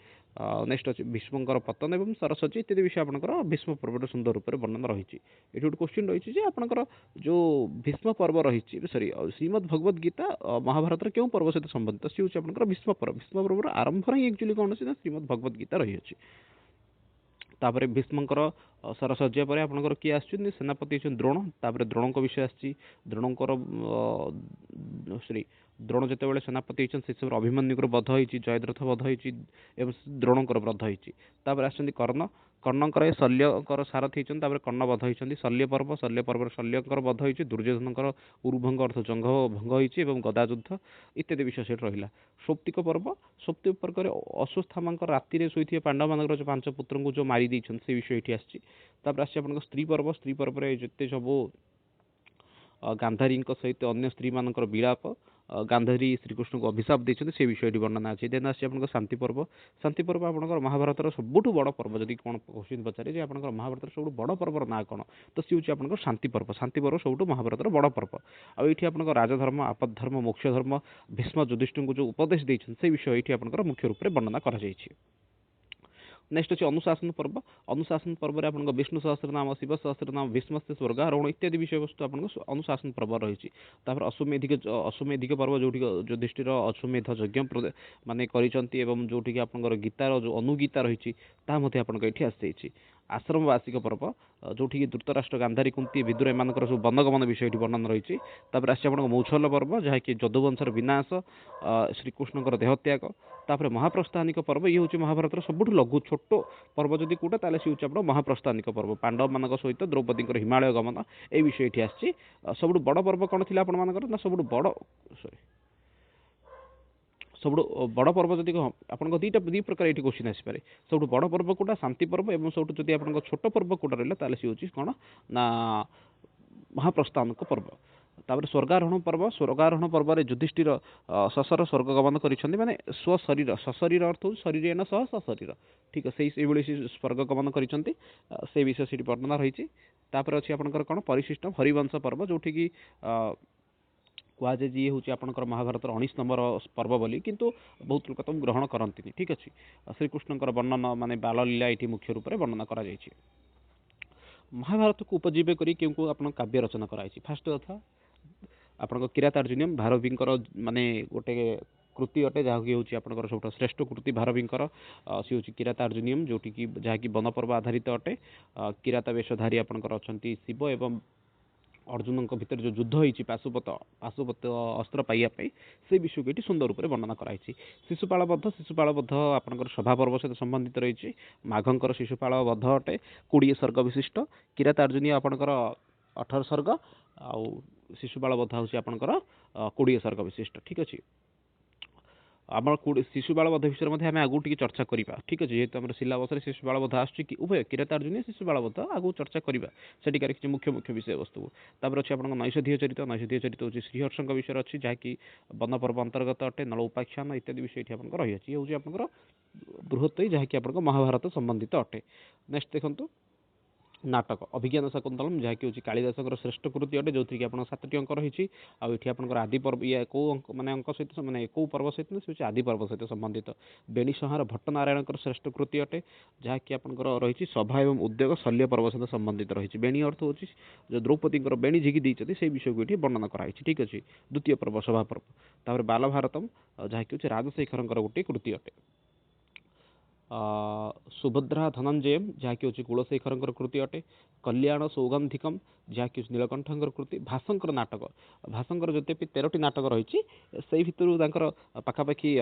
नेक्स्ट अच्छे भीष्मकर पतन और सरस्वती इत्यादि विषय आपंकर भीष्म पर्व सुंदर रूप से वर्णन रही। ये गोटे क्वेश्चन रही है आपंकर जो भीष्म पर्व रही सॉरी श्रीमद भगवद गीता महाभारत क्यों पर्व सहित संबंधित सी हूँ आपंकर भीष्म पर्व आरंभ ही एक्चुअली कौन से श्रीमद भगवद गीता रही है। तापर भीष्मकर सरसज्या पर आपंकर किए आसुच्च सेनापति द्रोण तापर द्रोण विषय आसी द्रोणकर सॉरी द्रोण जिते सेनापति से सब अभिमन्युकर वध होती जयद्रथ वध होती द्रोणकर वध होती। कर्ण कर्णकर शल्यकर सारथी होती कर्ण वध होती। शल्य पर्व शल्यकर वध होती दुर्योधनकर उरुभंग अर्थ जंग भंग होती गदा युद्ध इत्यादि विषय से रहा। सौप्तिक पर्व सौप्तिक पर्व अश्वत्थामा राति शोथे पांडव मान जो 5 पुत्र को जो मारी से विषय ये आसी। स्त्री पर्व जिते सब गांधारी सहित अन्य स्त्री मान विलाप गांधारी श्रीकृष्ण को अभिशाप देते से विषय वर्णना अच्छे। देन आसी शांति पर्व आपंकर महाभारत सबुठ बड़ पर्व जदि कौन क्वेश्चन पचारे आप महाभारत सब बड़ पर्वर ना कौन तो सी हूँ आप शांति पर्व सब महाभारत बड़ पर्व। आठी आप राजधर्म आपद्धर्म मोक्ष धर्म भीष्म युधिष्ठिर को जो उपदेश देते से विषय ये आप मुख्य रूप से वर्णना कर। नेक्स्ट अच्छे अनुशासन पर्व आप विष्णु सहस्र नाम शिव सहस्र नाम भीष्म से स्वर्गारोहण इत्यादि विषय वस्तु आप अनुशासन पर्व रही। अश्वमेधिक पर्व जो युधिष्ठिर अश्वमेध यज्ञ माने जोटि आपंकर गीतार जो अनुगीता रही ये आसी। आश्रमवासिक पर्व जोटि धृतराष्ट्र गांधारी कुंती विदुर एम सब बनगमन विषय वर्णन रही। आसी मौछल पर्व जहाँकि जदुवंशर विनाश श्रीकृष्ण देहत्याग। तापर महाप्रस्थानिक पर्व ये हूँ महाभारत सबुठ लघु छोट पर्व जदि कूटा ताले सी हूँ महाप्रस्थानिक पर्व पांडव मान सहित द्रौपदी हिमालय गमन ये विषय ये आसी। सबुठ बड़ पर्व कौन थी ना सबुठ बड़ सॉरी सब बड़ पर्व जब आप दी प्रकार ये क्वेश्चन आसपे सब बड़ पर्व कौटा शांति पर्व और सब जब आप छोट पर्व कौटा रहा सी हूँ कौन ना महाप्रस्थानिक पर्व। तापर स्वर्गारोहण पर्व युधिष्ठिर सशर स्वर्ग गमन कर माने स्वशरीर सशरीर अर्थ हो शरीर न सह सशरीर ठीक है से स्वर्ग गमन कर से विषय से वर्णना रही। तापर अच्छी आपंकर कौन परिशिष्ट हरिवंश पर्व जोटि की कहुए जी हूँ आपंकर महाभारत 19 नंबर पर्व बोली किंतु बहुत लोग तुम ग्रहण करती। ठीक अच्छे। श्रीकृष्ण वर्णन माने बाललीला ये मुख्य रूप से वर्णना करा महाभारत को उपजीव्य करी क्यों आप काव्य रचना कराई। फास्ट कथा आपन किरातार्जुनीयम भारवींकर माने गोटे कृति अटे जहाँकि हूँ आपंकर सब श्रेष्ठ कृति भारवींकर सी हूँ किरातार्जुनीयम जोटि की जहाँकि वन पर्व आधारित अटे। किराता वेशधारी आपंकर अच्छा शिव एवं अर्जुन भितर जो युद्ध होती पाशुपत अस्त्र पाइबापी से विषय को ये सुंदर रूप से वर्णना कराई। शिशुपाल बध आपंकर सभा पर्व सहित संबंधित रही। माघंकर शिशुपाल बध अटे 20 सर्ग विशिष्ट। किरातार्जुनी आपंकर 18 सर्ग आउ शिशुपाल बध हूँ आपंकर 20 सर्ग विशिष्ट। ठीक अच्छे। आम शिशुपाल बध विषय में आम आगू टी चर्चा करवा। ठीक अच्छे। जेहेतु आम सिलाबस शिशुपाल बध आसूँ उभय किरातार्जुनी शिशुपाल बध आगू चर्चा करवा सेठिकार किसी मुख्य मुख्य विषय वस्तु। तापर अच्छे आप नैषधीय चरित हूँ श्रीहर्ष विषय अच्छी जहाँकि वन पर्व अंतर्गत अटे नल उपाख्यान इत्यादि विषय ये आप रही है। हूँ आप बृहत्तरी जहाँकि आप महाभारत संबंधित अटे। नेक्स्ट देखो नाटक अभिज्ञान शाकुंतलम जहाँकि हूँ कालिदास श्रेष्ठ कृति अटे जो कि आप 7टी अंक रही। आठ आपंकर आदि पर्व या कौ अंक माने अंक सहित माने कौ पर्व सहित से आदि पर्व सहित संबंधित। बेणी संहार भट्टनारायण श्रेष्ठ कृति अटे जहाँकि आपंकर रही सभा एवं उद्योग शल्य पर्व सहित संबंधित रही। बेणी अर्थ हूँ जो द्रौपदी बेणी झिकी देते से विषय को ये वर्णना कराई। ठीक अच्छे। द्वितीय पर्व सभा पर्व। तापर बाल भारतम जहाँकि हूँ राजशेखर गोटे कृति अटे। सुभद्रा धनंजय जहाँकि हूँ कुलशेखर कृति अटे। कल्याण सौगंधिकम जहाँकि नीलकंठर कृति। भाषंकर नाटक भाषंकर जिते 13टी नाटक रही से भितर पाखापाखि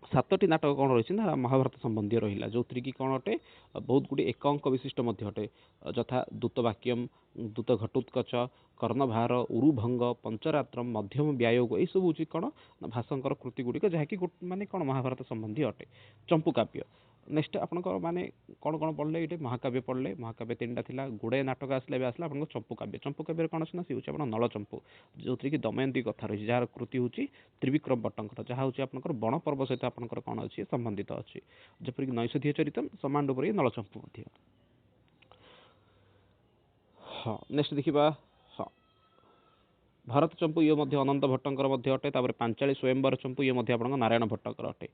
7टी नाटक कौन रही ना महाभारत संबंधी रहा जो थी कि कौन अटे बहुत गुड़ी एक अंक विशिष्ट अटे यथा दूतवाक्यम दूत घटोत्कच कर्णभार उरुभंग पंचरात्रम मध्यम व्यायोग यह सब हूँ कौन भाषंकर कृति गुड़िक जहाँकि माने कौन महाभारत संबंधी अटे। चंपू काव्य नेक्स्ट आपंकर माने कौन कौन पढ़ले ये महाकाव्य पढ़ले महाकाव्य तीन था गुड़े नाटक आसला भी आसला आप चंपू काव्य कौन अच्छे ना सी हूँ नल चंपू जो थी कि दमयंती कथा रही जार कृति हूँ त्रिविक्रम भट्टंकर जहाँ हूँ आप बण पर्व सहित आपंकर कौन अच्छी संबंधित अच्छी जपरिक नैषधीय चरितम समान रूप नलचंपू हाँ नेक्स्ट देखा हाँ भरत चंपू ये अनंत भट्टंकर अटे पांचाली स्वयंवर चंपू ये नारायण भट्टंकर अटे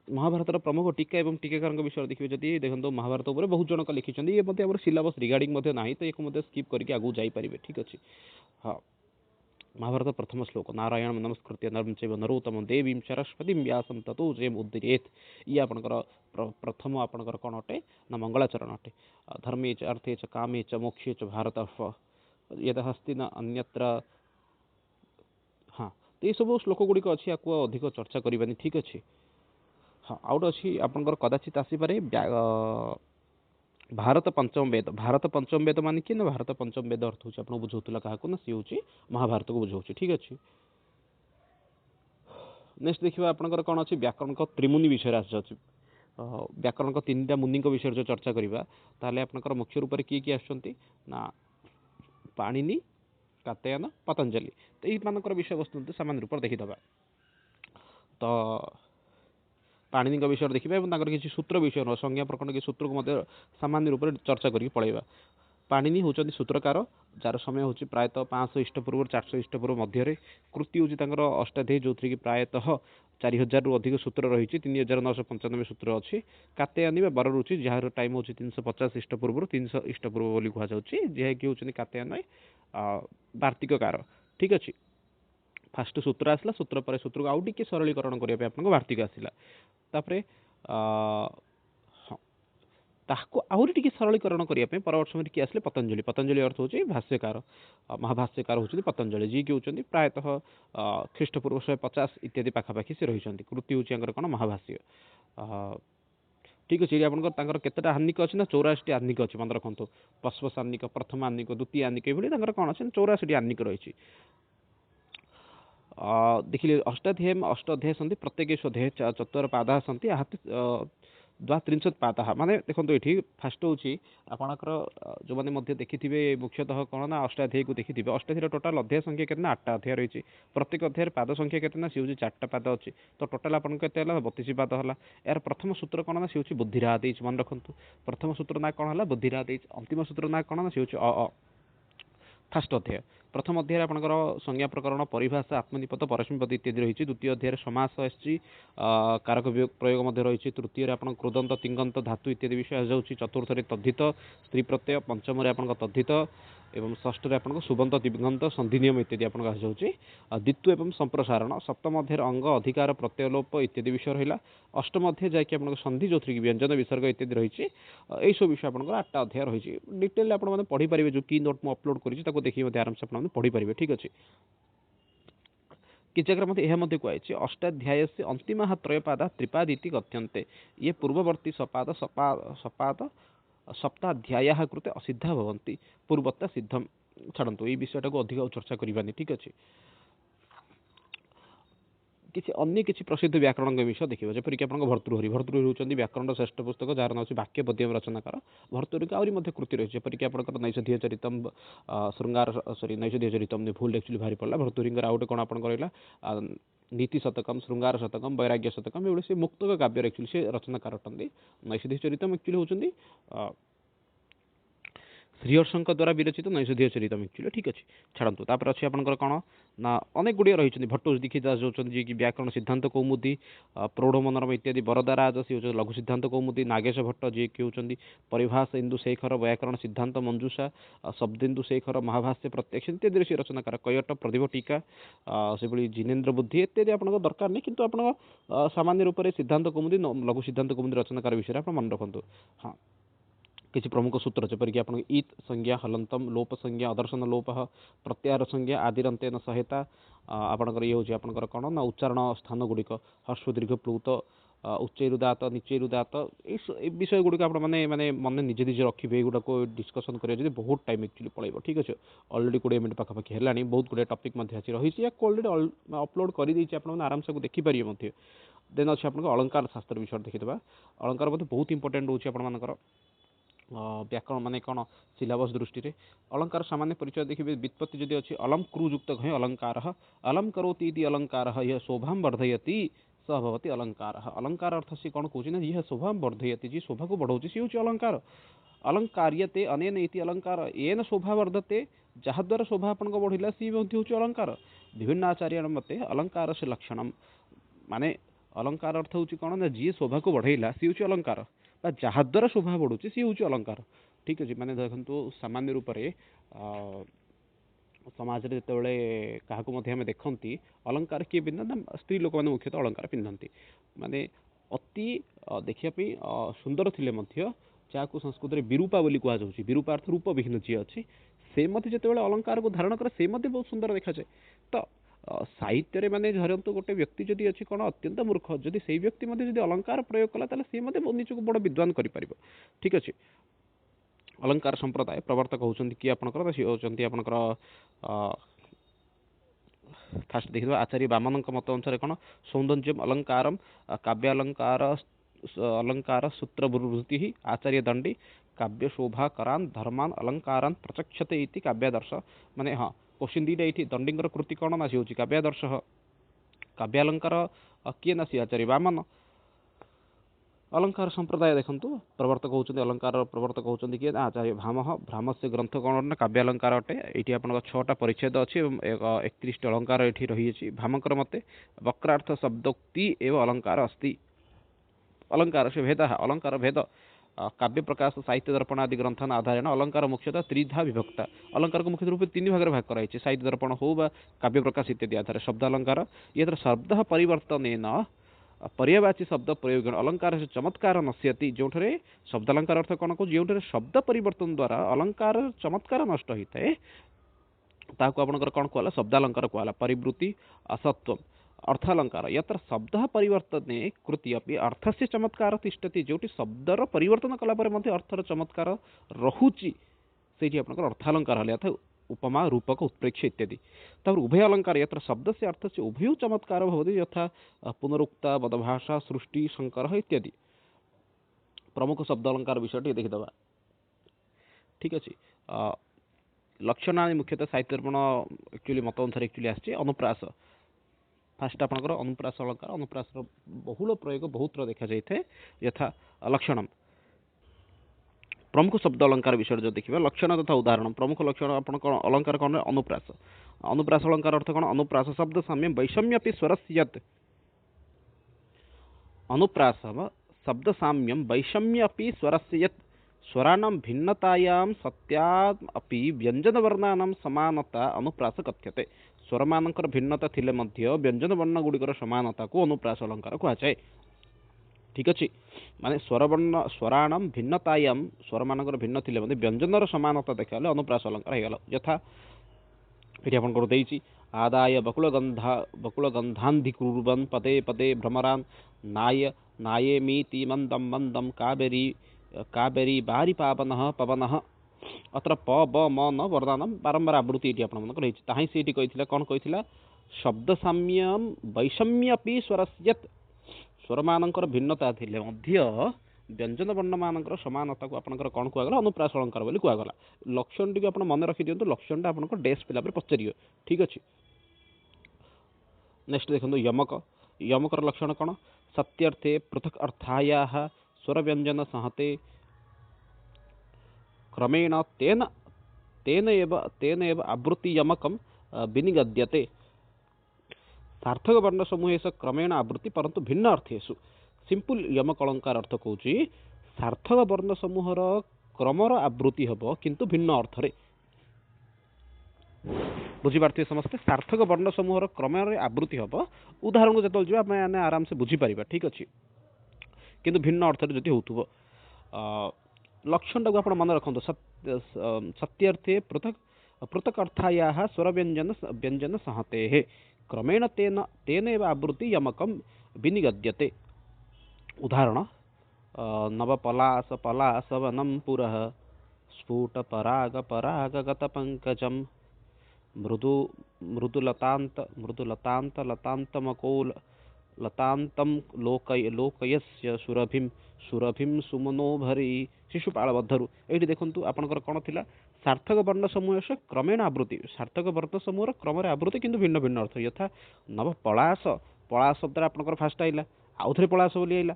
महाभारत प्रमुख टीका और टीकाकार विषय देखिए जदि देखो महाभारत उपर बहुत जनक लिखिं ये सिलेबस रिगार्डिंग ना तो एक स्कीप करके आगू जापरेंगे ठीक अच्छे हाँ महाभारत प्रथम श्लोक नारायण नमस्कृत्य नरं चैव नरोत्तमं देवीं सरस्वतीं व्यासं ततो जयमुदीरयेत् ये आपणकर प्रथम आपणकर कौन अटे ना मंगलाचरण अटे धर्मे च अर्थे च कामे च मोक्षे च भारत यदहस्ति न अन्यत्र हाँ तो ये सब श्लोक गुड़िक अच्छी आपको अधिक चर्चा करवानी ठीक अच्छे हाँ आउट अच्छी आपंकर कदाचित आसपे भारत पंचम वेद मान कि ना भारत पंचम वेद अर्थ होची आपन बुझौतला काहा को ना सी होची महाभारत को बुझौची ठीक अच्छे नेक्स्ट देखिए आपंकर कौन अच्छी व्याकरण त्रिमुनि विषय आसी व्याकरण तीन मुनि विषय जो चर्चा करवा ताले आपंकर मुख्य रूप से किए आसुँच ना पाणिनि कात्यायन पतंजलि तो ये विषय वस्तु सामान्य रूप से देखीदे तो पाणिनि विषय देखा किसी सूत्र विषय न संज्ञा प्रकरण के सूत्र को सामान्य रूप से चर्चा करके पलैया पाणिनि होचंती सूत्रकार जार समय हूँ प्रायतः 500 ईस्टपूर्व 400 ईस्टपूर्व मध्य कृति हूँ अष्टाध्यायी जो थी कि प्रायतः 4000 रु अधिक सूत्र रही 3995 सूत्र अच्छी कात्यायनी बर रुचि जार टाइम हूँ 350 ईस्टपूर्व 300 ईस्टपूर्व बोली कहुच्छे जहाँकि हूँ कात्यायन वार्तिककार ठीक अच्छे फास्ट सूत्र आसला सूत्र पर सूत्र को आउ टे सरलीकरण करने आपको वार्तिक आसला तापरे हाँ ताको आहुरी टिके सरलीकरण करने परवर्त समय किए आसले पतंजलि पतंजलि अर्थ होची भाष्यकार महाभाष्यकार होती पतंजलि जी कि होती प्रायतः ख्रीष्टपूर्व 150 इत्यादि पाखापाखि से रही कृति हूँ कौन महाभाष्य ठीक अच्छे आपंकर केतटा आह्निक अच्छी ना 84 आह्निक अच्छी मन रखु पश्वस आह्निक प्रथम आह्निक द्वितीय आह्निक ये कौन अच्छे 84 आह्निक रही देखिए अष्टाध्याय सन्ति प्रत्येक अध्याय चतुर पादा सन्ति आहत 32 पाता माने देखो ये फास्ट हूँ आपणकर जो मैंने देखी मुख्यतः कौन ना अष्टाध्यायी को देखी अष्टाध्यायी टोटाल अध्याय संख्या कितना 8टा अध्याय रही प्रत्येक अध्याय पाद संख्या कितना सी हूँ 4टा पाद अच्छी तो टोटाल आपको के 32 पाद है यार प्रथम सूत्र कौन ना सी हूँ बुद्धिरात मन रखु प्रथम सूत्र ना कौन है बुद्धिरात अंतिम सूत्र ना कौन ना सी हूँ फास्ट अध्याय प्रथम अध्याय आपंकर संज्ञा प्रकरण परिभाषा आत्मनिपद परस्मैपद इत्यादि रही द्वितीय अध्याय समास आसी कारक प्रयोग रही तृतीय आप कृदंत तिंगंत धातु इत्यादि विषय आसाऊँच चतुर्थ तद्धित स्त्री प्रत्यय पंचम तद्धित एवं षष्ठ आपको सुबंत दिगंत संधि नियम इत्यादि आपको आसाऊँच द्वितीय एवं संप्रसारण सप्तम अध्याय अंग अधिकार प्रत्ययलोप इत्यादि विषय रहा अष्टम अध्याय जैक आप संधि जो थी व्यंजन विसर्ग इत्यादि रही यही सब विषय आपंकर 8टा अध्याय रही डिटेल आप पढ़ी पारे जो की नोट मुझे अपलोड कर देखिए आराम से आप पढ़ी पारे ठीक अच्छे कि जगह यह कहुई अष्टाध्याय से अंतिम त्रयपादा त्रिपादी कथ्यन्ते ये पूर्ववर्ती सपाद सपाद सप्ताध्याय कृते असिद्धा भवन्ति पूर्वता सिद्धम छाड़ू ये विषयटा को अधिक चर्चा करवानी ठीक अच्छे किसी अन्य किसी प्रसिद्ध व्याकरण विषय देखिए जपरिक आप भर्तृहरि होती व्याकरण श्रेष्ठ पुस्तक जार ना वाक्य पद्यम रचनाकार भर्तृहरि आहरी कृति रही जपरिक आप नैषधीय चरितम श्रृंगार सॉरी नैषधीय चरितम भूल एक्चुअली भारी पड़ा भर्तृहरि आउ गए कौन आप रहा नीति शतकम श्रृंगार शतकम वैराग्य शतकम ये मुक्तक काव्य एक्चुअली से रचनाकार अटंती नैषधीय चरितम एक्चुअली होती श्रीहर्षଙ୍କ द्वारा विरचित नैषधीय चरितम एक्चुअली ठीक अच्छे छाड़ू तापर अच्छे आपंकर कौन ना अनेक गुड़िया रही भट्टोज दीक्षित जो जी कि व्याकरण सिद्धांत कौमुदी प्रौढ़ मनोरम इत्यादि बरदाराज सी हूँ लघु सिद्धांत कौमुदी नागेश भट्ट जी कि हूँ परिभाषा इंदु शेखर व्याकरण सिद्धांत मंजूषा शब्देन्दु शेखर महाभाष्य प्रत्यक्ष इत्यादि से रचनाकार कैयट प्रदीप टीका से जिनेन्द्र बुद्धि इत्यादि आपको दरकार नहीं किंतु आप सामान्य रूप से सिद्धांत कौमुदी लघु सिद्धांत कौमुदी रचनाकार विषय आप मन रखु हाँ किसी प्रमुख सूत्र जपरिक आप ईत संज्ञा हलंतम लोप संज्ञा अदर्शन लोप प्रत्याहार संज्ञा आदिरंतेन सहायता आपणकर ये हूँ आपंकर कौन ना उच्चारण स्थान गुड़िक ह्रस्व दीर्घ प्लुत उच्चैरुदात निचैरुदात ए विषय गुड़िक आप माने मन निजे निजे रखिए एगुड़ा को डिस्कसन करेंगे बहुत टाइम एक्चुअली पड़ेगा ठीक अच्छे अलरेडी 20 मिनट पाखापाखि है बहुत गुड़े टपिक आसी रही है अलरेडी अपलोड कर आराम से देखिपारे देन अच्छे आप अलंकार शास्त्र विषय देखीदा अलंकार बहुत इंपोर्टेंट होकर व्याकरण माने कौन सिलेबस दृष्टि रे अलंकार सामान्य परिचय देखिए व्युत्पत्ति जदि अच्छी अलम क्रुयुक्त घय अलंकार अलम करोति इति अलंकार यह शोभा वर्धयति स भवति अलंकार अलंकार अर्थ से कौन कौन ना यह शोभा वर्धयति जी शोभा को बढ़ाऊँच सी हूँ अलंकार अलंकार्यते अनेन इति अलंकार येन शोभा वर्धते जहाद्वारा शोभा आपन को बढ़िला सी हूँ अलंकार विभिन्न आचार्य मते अलंकार से लक्षण माने अलंकार अर्थ हूँ कौन ना जी शोभा को बढ़ेला सी हूँ अलंकार जहाद्वारा शोभा बढ़ुची सी हूँ अलंकार ठीक अच्छे मैंने देखो सामान्य रूप से समाज में जितेबाला क्या देखती अलंकार किए पिंधा ना स्त्री लोक मैंने मुख्यतः अलंकार पिंधती माने अति देखापी सुंदर थिले जहाँ संस्कृत में विरूपा बोली कहुच्छी विरूपा अर्थ रूप विहीन जी अच्छी से जो अलंकार को धारण करे से बहुत सुंदर देखा जाए तो साहित्य माने धरतु गोटे व्यक्ति जदि अच्छी कौन अत्यंत मूर्ख जदि से व्यक्ति जदि अलंकार प्रयोग कला सी निजक बड़ विद्वान कर ठीक अच्छे अलंकार संप्रदाय प्रवर्तक होती किए आपंकर सी होती आपंकर फास्ट देखिए आचार्य वामन मत अनुसार कौन सौंदर्यम अलंकार काव्यालंकार अलंकार सूत्रवृत्ति आचार्य दंडी काव्य शोभा करान धर्मान अलंकारान प्रचक्षते इति काव्यादर्श माने हाँ क्वेश्चन दीटा ये दंडी कृति कौन नासी होची काव्यादर्श काव्यालंकार किए नासी आचार्य वामन अलंकार संप्रदाय देखंतु प्रवर्तक होचंदी अलंकार प्रवर्तक होचंदी किए आचार्य भ्राम से ग्रंथ कौन ना काव्यालंकार अटे ये आपन 6टा परिच्छेद अच्छी 31 अलंकार ये रही भ्रामकर मते वक्रार्थ शब्दोक्ति एवं अलंकार अस्ति अलंकार से भेद अलंकार भेद काव्य प्रकाश साहित्य दर्पण आदि ग्रंथन आधारेण अलंकार मुख्यतः त्रिधा विभक्ता अलंकार को मुख्य रूप से 3 भाग कराई साहित्य दर्पण हो काव्य प्रकाश इत्यादि आधार शब्द अलंकार ये शब्द परिवर्तन पर्यावाची शब्द प्रयोग अलंकार से चमत्कार नश्यति जो शब्द अलंकार अर्थ कौन कह जो शब्द परिवर्तन द्वारा अलंकार चमत्कार नष्ट होता है ताकू आपंकर कौन कहला शब्दालंकार कहला परिवृत्ति असत्व अर्थालंकार यत्र शब्द परिवर्तन कृति अभी अर्थ से चमत्कार तिष्ठति जो शब्दर परिवर्तन कलापर अर्थर चमत्कार रहुची से अर्थालंकार अर्थात उपमा रूपक उत्प्रेक्ष इत्यादि तब उभय अलंकार यत्र शब्द से अर्थ से उभय चमत्कार भवति यथा पुनरुक्ता बदभाषा सृष्टि शंकर इत्यादि प्रमुख शब्द अलंकार विषय देखीदा ठीक अच्छे लक्षणा मुख्यतः साहित्य दर्पण एक्चुअली मत अनुसार एक्चुअली आसी अनुप्रास फास्ट आपंकर अनुप्रास अलंकार अनुप्रास बहुल प्रयोग बहुत देखा जाए यथा लक्षण प्रमुख शब्द अलंकार विषय जो देखिए लक्षण तथा उदाहरण प्रमुख लक्षण आप अलंकार कौन अनुप्रास अनुप्रास अलंकार अर्थ कौन अनुप्रास शब्द साम्य वैषम्यपि स्वरस्यत् अनुप्रास शब्द साम्यम वैषम्यपि स्वरस्यत् स्वराणां भिन्नतायां सत्याम् अपि व्यंजन वर्णानां समानता अनुप्रास कथ्यते स्वरमानंकर भिन्नता थिले मध्य व्यंजन वर्ण गुड़िकर समानता को अनुप्रास अलंकार कहुए ठीक अच्छे माने स्वरवर्ण स्वराणाम भिन्नतायां स्वर मानकर भिन्न थिले मध्य व्यंजनर समानता देखा अनुप्रास अलंकार हो यथा ये आपको आदाय बकुलगंधाधिकुर्वन् पदे पदे भ्रमरान् नाय नायेमीति मंदम मंदम काबेरी बारी पावनः पवनः अत्र प ब म न वर्धानम बारंबार आवृत्ति ये आपको ताही से कही कौन कही शब्द साम्यम वैषम्यपि स्वरस्यत् स्वरमानंकर भिन्नता थिले मध्य व्यंजन वर्ण मानकर समानता को आपंकर कौन कहगला अनुप्रास अलंकार बोली कहगला लक्षण टी आप मन रखी दिंतु लक्षण टा आपको डेस्क पिला पचार ठीक अच्छे नेक्स्ट देखो यमक यमकर लक्षण कौन सत्यर्थे पृथक अर्थाया स्वर व्यंजन सहते क्रमेण तेन तेन एव आवृत्ति यमकम विनिगद्यते सार्थक वर्ण समूह क्रमेण आवृत्ति परंतु भिन्न अर्थेषु सिंपल यमक अलंकार अर्थ कौच सार्थक वर्ण समूहर क्रमर आवृत्ति हम किंतु भिन्न अर्थरे बुझीपारे समस्ते सार्थक वर्ण समूहर क्रमर आवृत्ति हम उदाहरण को जो मैंने आराम से बुझीपार ठीक अच्छे किंतु भिन्न अर्थरे जदि हो लक्षण टाक आप मन रखु सत्यर्थे पृथक पृथक अर्थाया स्वर व्यंजन सहते क्रमेण तेन एव आवृत्ति यमकम विनिगद्यते उदाहरण नवपलास पलासवनं पुरः स्फुटपरागपरागगतपङ्कजं मृदु मृदुलतान्तमकोल लतान्तं लोकयस्य सुरभिं सुमनोभरी शिशुपालबद्धरु एठी देखंतु आपनकर कोन थिला सार्थक वर्ण समूह से क्रमेण आवृत्ति सार्थक वर्ण समूह क्रम आवृत्ति किंतु भिन्न भिन्न अर्थ यथा नव पलास पलास शब्द आपनकर फास्ट आइला आउ थरे पलास बोली आइला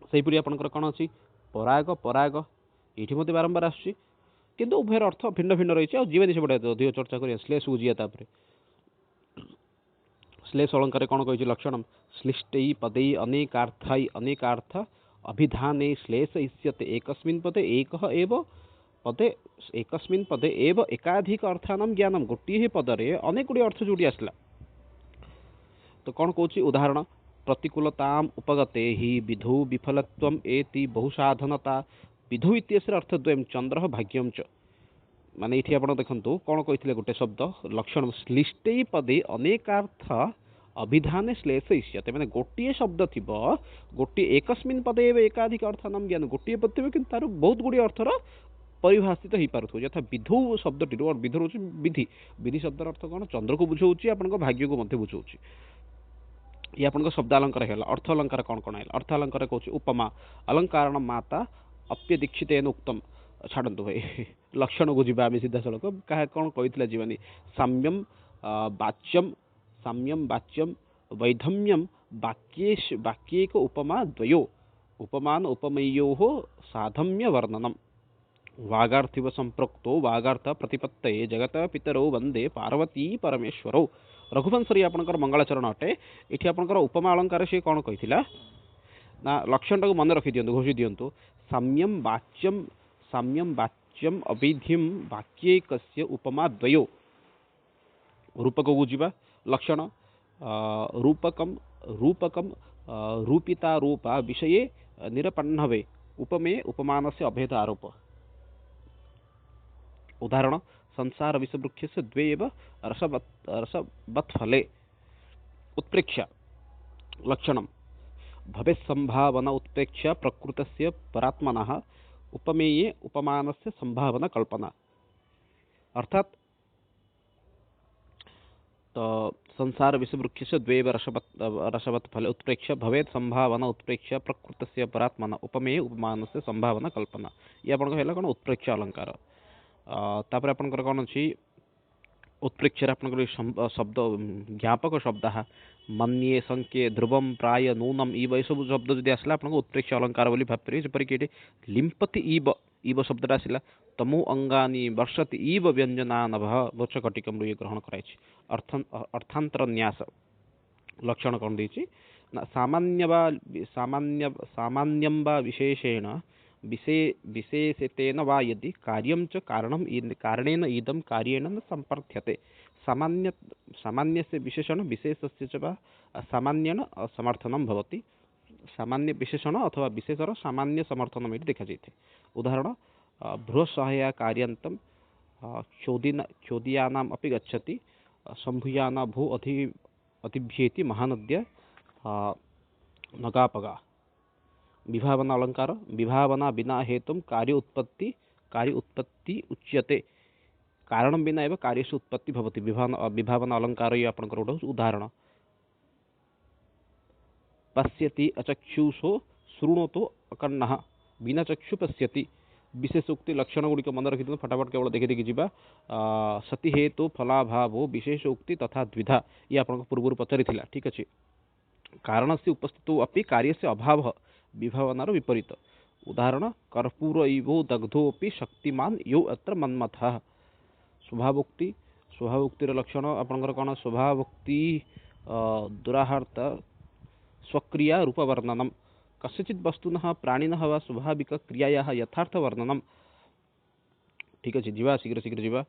सेहीपरि आपनकर कोन अछि पराग पराग एठी मते बारंबार आछि किंतु उभयर अर्थ भिन्न भिन्न रहिछि आ जीवन से बडा अधिक चर्चा करिया श्लेष बुझिया तापरे श्लेष अलंकार कौन कही लक्षण श्लिष्टै पदै अनेकार्थ अभिधाने श्लेष इष्यते एकस्मिन् पदे एकः एव पदे एकस्मिन् पदे एव एकाधिक अर्थानां ज्ञानम गोटे पदरे अनेक गुडी अर्थ जोड़ी आसला तो कौन कौची उदाहरण प्रतिकूलताम उपगते हि विधौ विफलत्वम एति बहुसाधनता विधौ इत्यस्य अर्थ द्वयं चंद्रः भाग्यम च माने इठी आपण देखंतु कोन कहिथिले गोटे शब्द लक्षण श्लिष्टे पदे अनेकार्थ अभिधाने श्लेष इष्यते माने गोटे शब्द थिबो गोटे एकस्मिन् पदे एव एकाधिक अर्थानां ज्ञान गोटे पद थिबो किंतु तार बहुत गुडी अर्थर परिभाषित हो पारथो यथा विधौ शब्दटी विधौ होची विधि विधि शब्दर अर्थ कोन चंद्र को बुझौची आपन भाग्य को मध्य बुझौची ये आपन शब्द अलंकार हैला अर्थ अलंकार कोन कोन हैला अर्थ अलंकार कहूची उपमा अलंकारण माता अप्यदीक्षितेन उक्तम छाड़ू भाई लक्षण को जीवा सीधा सड़क क्या कौन कही जीवानी साम्यम वाच्यम वैधम्यम वाक्येक उपमा द्वयो उपमान उपमेयो साधम्य वर्णनम वागार्थिव संप्रक्तो वागार्थ प्रतिपत्तये जगत पितरौ वंदे पार्वती परमेश्वरौ रघुवंशरी आपनकर मंगलाचरण अटे इठी आपनकर उपमा अलंकार से कौन कही ना लक्षण टाक मन रखी दियंतु घोषि दियंतु साम्यम वाच्यम अभिधिम वाक्येकस्य उपमा द्वयो रूपक को जीवा लक्षण रूपकम रूपिता रूपा विषये निरपन्नवे उपमे उपमानस्य अभेद आरोप उदाहरण संसार विषवृक्षस्य द्वे एव रसवत् फले उत्प्रेक्ष्य लक्षणम भवेत् संभावना उत्प्रेक्ष्य प्रकृतस्य परात्मनः उपमेये उपमानस्य संभावना कल्पना अर्थात तो संसार विषवृक्षस्य द्वे रसवत् फले उत्प्रेक्ष्य भवेत् संभावना उत्प्रेक्ष्य प्रकृतस्य परात्मनः उपमेये उपमानस्य संभावना कल्पना ये आपन कहला कोन उत्प्रेक्ष्य अलंकार तापर आपन कोन अछि उत्प्रेक्ष्य आपन शब्द ज्ञापक शब्द मन्ये संख्ये ध्रुवम प्राय नूनम इव सब शब्द जदि आसला आपन उत्प्रेक्ष्य अलंकार बोली भाबपरि जेपरि कि लिंपति इव शब्द आसला तमो अंगानी वर्षति इव व्यंजनानभः वचकटिकम ये ग्रहण कराइछि अर्थांतर न्यास लक्षण कोन दैछि ना सामान्यं वा विशेषेण विशेषतेन वा यदि कार्यं च कारणेन इदं कार्येण न संपर्ध्यते सामान्यस्य विशेषण विशेषस्य च वा सामान्येन समर्थनं भवति सामान्य विशेषण अथवा विशेषर सामान्य समर्थनम इति देखा जायते उदाहरण बृहत्सहाया कार्यान्तं चोदियानाम् अपि गच्छति संभूयाना भू अतिभ्येति महानद्य नगापगा विभावना अलंकार विभावना बिना हेतुम कार्य उत्पत्ति उच्यते कारण बिना एव कार्यस्य उत्पत्ति भवति विभावना अलंकार ये आपन करोड उदाहरण पश्यति अचक्षुषो शृणोतो अकर्णः बिना चक्षु पश्यति विशेषोक्ति लक्षण गुड़िक मन रखि फटाफट केवल देखि देखि जीवा सति हेतु फलाभावो विशेषोक्ति तथा द्विधा ये आपन पूर्व पचारि ठीक अच्छे कारणस्य उपस्थितो अपि कार्यस्य अभावः विभावनार विपरीत उदाहरण कर्पूर इवो दग्धोपि शक्तिमान यो अत्र मन्मथः स्वभावोक्तिर लक्षण आपनकर कोन स्वभावोक्ति दुराहार्थ स्वक्रिया रूप वर्णनम कस्यचित् वस्तुनः प्राणिनः वा स्वाभाविक क्रियायाः यथार्थ वर्णनम ठीक अछि जीवा शीघ्र शीघ्र जीवा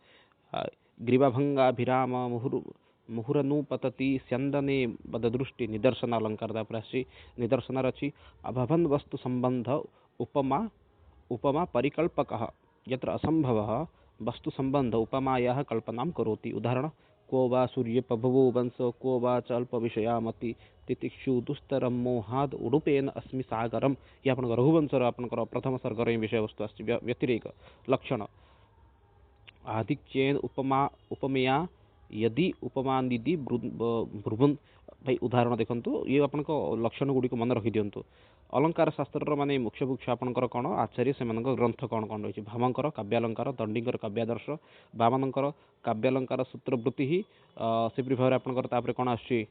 ग्रीवाभंगाभिराम मुहुरनुपतति स्यंदने बददृष्टि निदर्शन अलंकार दापरासी निदर्शन रचि अभवन वस्तु संबंध उपमा परिकल्पकः यत्र असंभवः वस्तु संबंध उपमायाः कल्पनां करोति उदाहरण को वा सूर्य प्रभवो वंश को वा च अल्प विषयामति तितिक्षु दुस्तरम मोहाद उडुपेन अस्मि सागरम। ये आपन रघुवंशर आपनकर प्रथम सर्गर ही विषय वस्तु आछि व्यतिरेक लक्षण आधिक्येन उपमा उपमेया यदि उपमानिधि ब्रुवन् भाई उदाहरण देखंतु ये आपन लक्षण गुडी को मन रखि दियंतु। अलंकार शास्त्र माने मुख्य मुख्य आपनकर कौन आचार्य से ग्रंथ कौन कौन रही भावंकर काव्यालंकार दंडीकर काव्यादर्श बामनकर काव्यालंकार सूत्रवृत्ति ही सेपरी भाव आपनकर तापर कौन आछि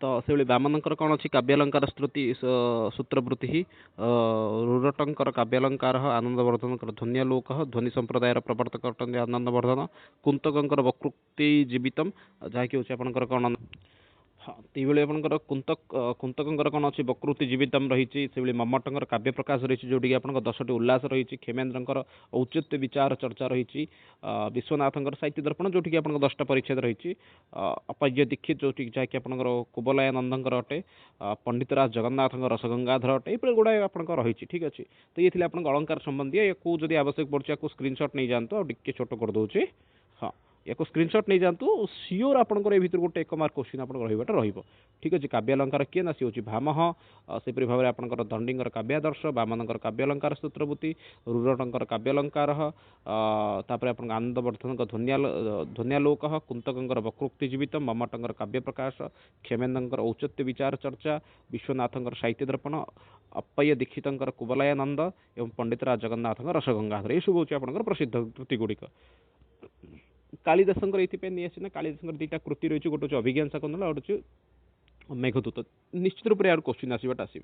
तो से बामनकर कौन अच्छी काव्यालंकार श्रुति सूत्रवृत्ति ही रुरटंकर काव्यालंकार आनंदवर्धन ध्वन्यालोक ध्वनि संप्रदाय प्रवर्तक आनंदवर्धन कुंतकंकर वक्रोक्ति जीवितम जहाँकि हूँ आपंकर कौन हाँ तेभଳି आपंकर कुंतकंकर कौन अच्छी वक्रोक्ति जीवितम रही से मम्मटंकर काव्य प्रकाश रही जोटी आप 10टी उल्लास रही खेमेन्द्रंकर औचित्य विचार चर्चा रही विश्वनाथंकर साहित्य दर्पण जोटी आप 10टा परिच्छेद रही अपज्य दीक्षित जोटी जहाँकि आप कुबलायानंदंकर अटे पंडितराज जगन्नाथंकर रसगंगाधर अटे ये गुड़ाए आप रही ठीक अच्छे। तो ये आप अलंकार संबंधी या जब आवश्यक पड़े आपको स्क्रीनशॉट नहीं जातु आ छोट कर दूचे हाँ या स्क्रीनशॉट नहीं जातु सियोर आपंकर ये भर गोटे 1 मार्क क्वेश्चन आप रहा ठीक अच्छे। काव्यालंकार किए ना सी हूँ भाम सेपरी भाव में आपंकर दंडींकर काव्यादर्श बामनकर काव्यालंकार सूत्रवृत्ति रुरटंकर काव्यालंकार तापर आप आनंदवर्धन ध्वन्यालोक कुंतकंकर वक्रोक्ति जीवित मम्मटंकर काव्य प्रकाश क्षेमेन्द्रंकर औचित्य विचार चर्चा विश्वनाथंकर साहित्य दर्पण अप्पय्य दीक्षितंकर कुबलायानंद एवं पंडितराज जगन्नाथंकर रसगंगाधर ये सब हूँ आपंकर प्रसिद्ध कृति गुड़िक। कालिदासंकर ये नहीं आसी ना कालिदासंकर 2टा कृति रही गोटे अभिज्ञान शाकुंतल और गोटे मेघदूत निश्चित रूप यार क्वेश्चन आसवाटा आस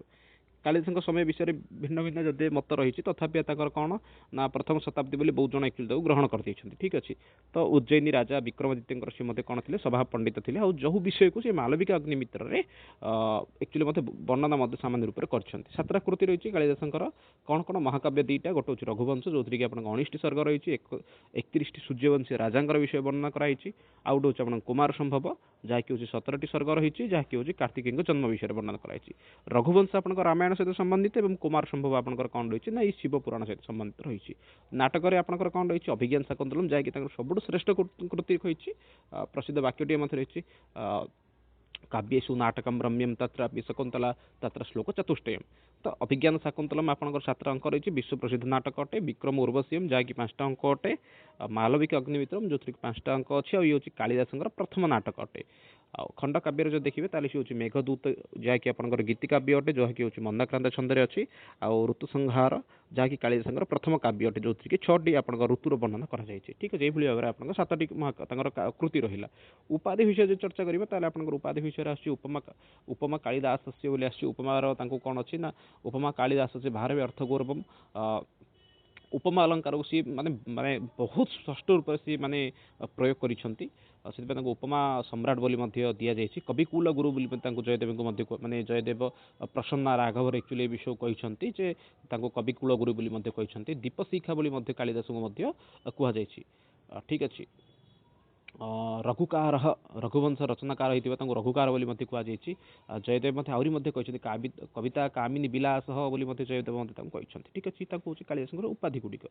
कालिदासंकर समय विषय भिन्न भिन्न जदि मत रही तथापि कौन ना प्रथम शताब्दी बोली बहुत जन एक्चुअली ग्रहण कर ठीक अच्छे। तो उज्जयिनी राजा विक्रमादित्य सी मत कौन थे सभा पंडित थे और जो विषय को मालविक अग्निमित्र में एक्चुअली मत वर्णना सामान्य रूप से 7टा कृति रही कालिदासंकर कौन कौन महाकाव्य 2टा गोटे हूँ रघुवंश जो कि आप 19टी सर्ग रही 31टी सूर्यवंशी राजा विषय वर्णना कराई आउ गोटे हूँ कुमार संभव जहाँकि हूँ 17टी सर्ग रही जहाँकि हूँ कार्तिकेय जन्म विषय वर्णना कराई। रघुवंश आप रामायण सहित संबंधित और कुमार संभव आपंकर कौन रही ना शिव पुराण सहित संबंधित रही। नाटक आपंकर कौन रही अभिज्ञान शाकुंतलम जहाँकि सबुठ श्रेष्ठ कृति रही प्रसिद्ध वाक्यटी रही काव्येषु नाटकम रम्यम तत्रापि शकुंतला तत्र श्लोक चतुष्टयम। तो अभिज्ञान शाकुंतलम आपंकर 7 अंक रही विश्व प्रसिद्ध नाटक अटे विक्रम उर्वशीयम जहाँकि 5टा अंक अटे मालविक अग्निमित्रम जो 5टा अंक अच्छे और ये हूँ कालिदासंकर प्रथम नाटक अटे। खंड काव्य जो देखिए ताली सी हूँ मेघदूत जहाँकि आपंकर गीतिकाव्य अटे जहाँकि हूँ मंदाक्रांत छंदे अच्छी आउ ऋतुसंहार जहाँकि कालिदासंकर प्रथम काव्य अटे जो कि 6टी आप ऋतुर वर्णना कर ठीक है। ये भाव में आप 7टी कृति रहा। उपाधि विषय जो चर्चा करेंगे आप उपाधि विषय आस उपमा कालिदास बोली आस उपमार कौन अच्छी ना उपमा कालिदास से बाहर भी अर्थ गौरवम उपमा अलंकार को सी माने माने बहुत स्पष्ट रूप से माने प्रयोग करिसेंती से उपमा सम्राट बोली दि जाए कविकुल गुरु जयदेव को माने जयदेव प्रसन्ना राघवर एक्चुअली विषय कहते जे कविकुल गुरु बोली कहते दीपशिखा बोली कालिदास को कहुई ठीक अच्छे। रघुकार रघुवंश रचनाकार होता रघुकार बोली कहुई जयदेव आहरी कहते कविता कामिनी विलास बोली जयदेव कहते ठीक अच्छे हूँ कालिदासंकर उपाधि गुड़िक।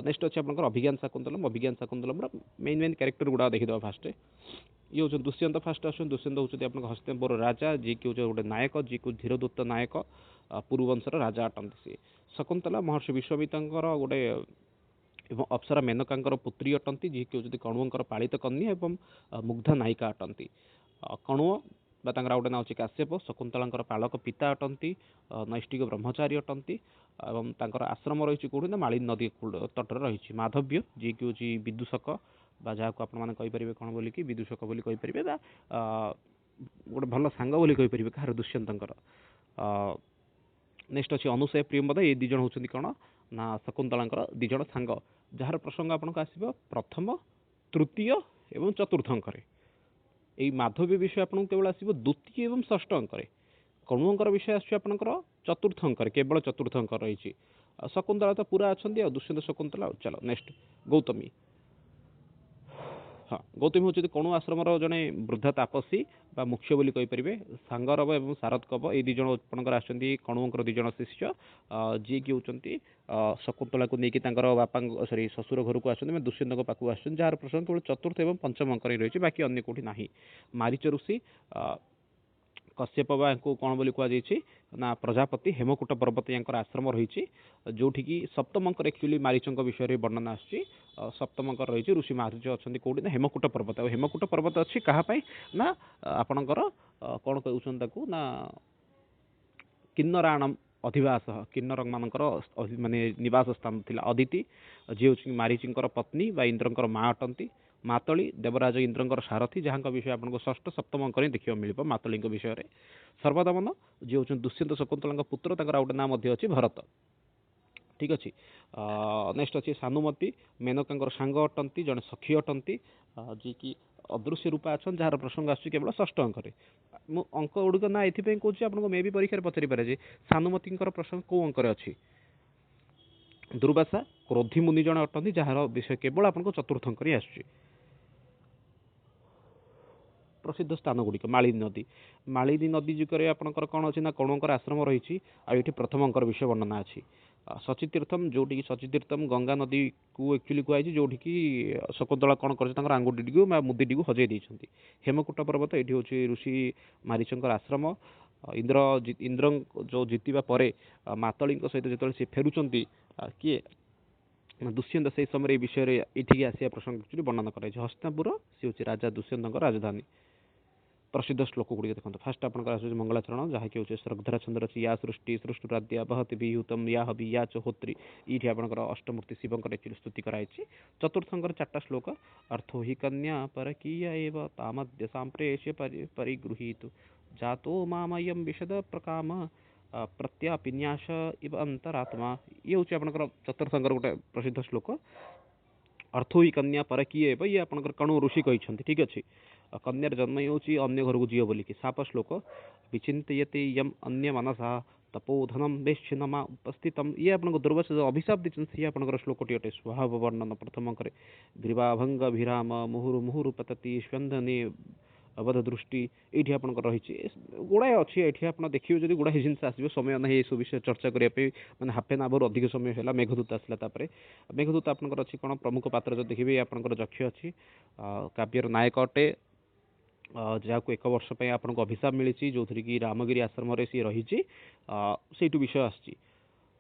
नेक्स्ट अच्छे आप अभिज्ञान शाकुंतलम मेन क्यारेक्टर गुड़ा देखीद फास्ट ये हूँ दुष्यंत फास्ट आस दुष्यंत होती आप हस्तिनापुर राजा जी कि गोटे नायक जी को धीरदत्त नायक पुरुवंशर राजा अटंती सी। शकुंतला महर्षि विश्वामित्रंकर गोटे एवं अप्सरा मेनकांकर पुत्री अटंती जी कि हूँ कण्वंकर पालित कन्या एवं मुग्धा नायिका अटंती। कण्व गोटे ना अच्छे काश्यप शकुंतलांकर पालक पिता अटंती नैष्टिक ब्रह्मचारी अटंती एवं आश्रम रही कौटी ना मालिनी नदी तटर रही माधव्य जी कि हूँ विदूषक जहाँ को आपरे कौन बोल कि विदूषक बोली गोटे भल सांग बोली कह दुष्यंतर। नेक्स्ट अच्छे अनुसय प्रियंवदा ये 2 जन होती कौन ना शकुंतलांकर 2 जन सांग जार प्रसंग आपको आसो प्रथम तृतीय एवं चतुर्थ अंकरे यही माधव्य विषय आपको केवल आसो द्वितीय एवं षष्ठ अंकरे कण्वंकर विषय आसकर चतुर्थ अंकरे केवल चतुर्थ अंक रही शकुंतला तो पूरा अच्छा दुष्यंत शकुंतला चलो नेक्स्ट गौतमी हाँ गୌତମୀ ହେଉଛନ୍ତି କଣୁ ଆଶ୍ରମର ଜଣେ ବୃଦ୍ଧ ତାପସୀ ବା ମୁଖ୍ୟ ବୋଲି କହିପାରିବେ। ସାଙ୍ଗରବ ଏବଂ ଶାରଦ କବ ଏଇ ଦୁଇ ଜଣ ଆପଣଙ୍କର ଆସୁଛନ୍ତି କଣୁଙ୍କର ଦୁଇ ଜଣ ଶିଷ୍ୟ, ଯିଏକି ହେଉଛନ୍ତି ଶକୁନ୍ତଳାକୁ ନେଇକି ତାଙ୍କର ବାପାଙ୍କ ସରି ଶ୍ୱଶୁର ଘରକୁ ଆସୁଛନ୍ତି ମାନେ ଦୁଷ୍ୟନ୍ତଙ୍କ ପାଖକୁ ଆସୁଛନ୍ତି, ଯାହାର ପ୍ରସଙ୍ଗ କେବଳ ଚତୁର୍ଥ ଏବଂ ପଞ୍ଚମ ଅଙ୍କରେ ରହିଛି, ବାକି ଅନ୍ୟ କୋଉଠି ନାହିଁ। ମାରିଚ ଋଷି କଶ୍ୟପ ବା ୟାଙ୍କୁ କ'ଣ ବୋଲି କୁହାଯାଇଛି ନା ପ୍ରଜାପତି ହେମକୂଟ ପର୍ବତ ୟାଙ୍କର ଆଶ୍ରମ ରହିଛି, ଯୋଉଠିକି ସପ୍ତମଙ୍କର ଆକ୍ଚୁଆଲି ମାରିଚଙ୍କ ବିଷୟରେ ବର୍ଣ୍ଣନା ଆସୁଛି। ସପ୍ତମଙ୍କର ରହିଛି ଋଷି ମାରିଚ ଅଛନ୍ତି କୋଉଠି ନା ହେମକୂଟ ପର୍ବତ। ଆଉ ହେମକୂଟ ପର୍ବତ ଅଛି କାହା ପାଇଁ ନା ଆପଣଙ୍କର କ'ଣ କହୁଛନ୍ତି ତାକୁ ନା କିନ୍ନରାଣମ ଅଧିବାସ, କିନ୍ନର ମାନଙ୍କର ମାନେ ନିବାସ ସ୍ଥାନ ଥିଲା। ଅଦିତି ଯିଏ ହେଉଛି ମାରିଚିଙ୍କର ପତ୍ନୀ ବା ଇନ୍ଦ୍ରଙ୍କର ମା ଅଟନ୍ତି। ମାତଳି ଦେବରାଜ ଇନ୍ଦ୍ରଙ୍କର ସାରଥୀ, ଯାହାଙ୍କ ବିଷୟ ଆପଣଙ୍କୁ ଷଷ୍ଠ ସପ୍ତମ ଅଙ୍କରେ ଦେଖିବାକୁ ମିଳିବ ମାତଳିଙ୍କ ବିଷୟରେ। ସର୍ବଦମନ ଯିଏ ହେଉଛନ୍ତି ଦୁଷ୍ୟନ୍ତ ଶକୁନ୍ତଳାଙ୍କ ପୁତ୍ର, ତାଙ୍କର ଆଉ ଗୋଟେ ନାଁ ମଧ୍ୟ ଅଛି ଭରତ। ଠିକ୍ ଅଛି। ନେକ୍ସଟ ଅଛି ସାନୁମତି, ମେନକାଙ୍କର ସାଙ୍ଗ ଅଟନ୍ତି, ଜଣେ ସଖୀ ଅଟନ୍ତି, ଯିଏକି ଅଦୃଶ୍ୟ ରୂପା ଅଛନ୍ତି, ଯାହାର ପ୍ରସଙ୍ଗ ଆସୁଛି କେବଳ ଷଷ୍ଠ ଅଙ୍କରେ। ମୁଁ ଅଙ୍କ ଗୁଡ଼ିକ ନା ଏଥିପାଇଁ କହୁଛି ଆପଣଙ୍କୁ ମେ ବି ପରୀକ୍ଷାରେ ପଚାରିପାରେ ଯେ ସାନୁମତିଙ୍କର ପ୍ରସଙ୍ଗ କେଉଁ ଅଙ୍କରେ ଅଛି। ଦୁର୍ବାସା କ୍ରୋଧି ମୁନି ଜଣେ ଅଟନ୍ତି, ଯାହାର ବିଷୟ କେବଳ ଆପଣଙ୍କୁ ଚତୁର୍ଥ ଅଙ୍କରେ ଆସୁଛି। ପ୍ରସିଦ୍ଧ ସ୍ଥାନ ଗୁଡ଼ିକ ମାଳିନୀ ନଦୀ, ମାଳିନୀ ନଦୀ ଯୁଗରେ ଆପଣଙ୍କର କ'ଣ ଅଛି ନା କଣଙ୍କର ଆଶ୍ରମ ରହିଛି, ଆଉ ଏଠି ପ୍ରଥମ ଅଙ୍କର ବିଷୟ ବର୍ଣ୍ଣନା ଅଛି। ସଚିତୀର୍ଥମ, ଯୋଉଠିକି ସଚିତୀର୍ଥମ ଗଙ୍ଗା ନଦୀକୁ ଆକ୍ଚୁଆଲି କୁହାଯାଇଛି, ଯୋଉଠିକି ଶକୁନ୍ତଳା କ'ଣ କରିଛି ତାଙ୍କର ଆଙ୍ଗୁଠିଟିକୁ ବା ମୁଦିଟିକୁ ହଜେଇ ଦେଇଛନ୍ତି। ହେମକୂଟ ପର୍ବତ ଏଠି ହେଉଛି ଋଷି ମାରିଚଙ୍କର ଆଶ୍ରମ। ଇନ୍ଦ୍ର ଯୋଉ ଜିତିବା ପରେ ମାତଳିଙ୍କ ସହିତ ଯେତେବେଳେ ସେ ଫେରୁଛନ୍ତି, କିଏ ଦୁଷ୍ୟନ୍ତ ସେଇ ସମୟରେ এই ବିଷୟରେ ଏଠିକି ଆସିବା ପ୍ରସଙ୍ଗ ବର୍ଣ୍ଣନା କରାଯାଇଛି। ହସ୍ତିନାପୁର ସେ ହେଉଛି ରାଜା ଦୁଷ୍ୟନ୍ତଙ୍କ ରାଜଧାନୀ। ପ୍ରସିଦ୍ଧ ଶ୍ଲୋକ ଗୁଡ଼ିକ ଦେଖନ୍ତୁ। ଫାଷ୍ଟ ଆପଣଙ୍କର ଆସୁଛି ମଙ୍ଗଳାଚରଣ, ଯାହାକି ହେଉଛି ଶ୍ରଦ୍ଧାର ଛନ୍ଦ ଅଛି ୟା ସୃଷ୍ଟି ସୃଷ୍ଟିରାଦ୍ୟା ବହତି ବିହୁତମ ୟା ହବି ୟା ଚ ହୋତ୍ରୀ। ଏଇଠି ଆପଣଙ୍କର ଅଷ୍ଟମୂର୍ତ୍ତି ଶିବଙ୍କର ଏକ୍ଚୁଆଲି ସ୍ତୁତି କରାଯାଇଛି। ଚତୁର୍ଥଙ୍କର ଚାରିଟା ଶ୍ଲୋକ। ଅର୍ଥୋ ହି କନ୍ୟା ପରକୀୟା ଏବ ତାମଦ୍ୟ ସାମ୍ପ୍ରେଷ୍ୟ ପରିଗୃହୀତୁ ଜାतो ମାମୟମ୍ ବିଶଦ ପ୍ରକାମ ପ୍ରତ୍ୟାପିନ୍ୟାସ ଇବ ଅନ୍ତରାତ୍ମା। ଇଏ ହେଉଛି ଆପଣଙ୍କର ଚତୁର୍ଥଙ୍କର ଗୋଟେ ପ୍ରସିଦ୍ଧ ଶ୍ଲୋକ। ଅର୍ଥ ହି କନ୍ୟା ପରକୀୟ ହେବ, ଇଏ ଆପଣଙ୍କର କଣୁ ଋଷି କହିଛନ୍ତି। ଠିକ୍ ଅଛି। କନ୍ୟାର ଜନ୍ମ ହେଉଛି ଅନ୍ୟ ଘରକୁ ଯିବ ବୋଲିକି। ସାପ ଶ୍ଲୋକ ବିଚିନ୍ତୟତେ ୟମ୍ ଅନ୍ୟ ମାନସା ତପୋଧନମ ବେଶ୍ଚିନମା ଉପସ୍ଥିତମ। ଇଏ ଆପଣଙ୍କ ଦୁର୍ବାସ ଅଭିଶାପ ଦେଇଛନ୍ତି, ସିଏ ଆପଣଙ୍କର ଶ୍ଲୋକଟି ଅଟେ। ସ୍ୱଭାବ ବର୍ଣ୍ଣନ ପ୍ରଥମ ଅଙ୍କରେ ଗ୍ରୀବାଭଙ୍ଗ ଭିରାମ ମୁହୁରୁ ମୁହୁରୁ ପତତି ସ୍ୱନ୍ଦନେ ଅବଧ ଦୃଷ୍ଟି। ଏଇଠି ଆପଣଙ୍କର ରହିଛି ଗୁଡ଼ାଏ ଅଛି। ଏଠି ଆପଣ ଦେଖିବେ ଯଦି ଗୁଡ଼ାଏ ଜିନିଷ ଆସିବ, ସମୟ ନାହିଁ ଏସବୁ ବିଷୟରେ ଚର୍ଚ୍ଚା କରିବା ପାଇଁ, ମାନେ ହାଫ୍ ଆନ୍ ଆୱାର ଅଧିକ ସମୟ ହେଲା। ମେଘଦୂତ ଆସିଲା, ତାପରେ ମେଘଦୂତ ଆପଣଙ୍କର ଅଛି କ'ଣ ପ୍ରମୁଖ ପାତ୍ର ଯଦି ଦେଖିବେ ଆପଣଙ୍କର ଯକ୍ଷ ଅଛି, କାବ୍ୟର ନାୟକ ଅଟେ, ଯାହାକୁ 1 ବର୍ଷ ପାଇଁ ଆପଣଙ୍କୁ ଅଭିଶାପ ମିଳିଛି, ଯେଉଁଥିରେ କି ରାମଗିରି ଆଶ୍ରମରେ ସିଏ ରହିଛି, ସେଇଠୁ ବିଷୟ ଆସିଛି।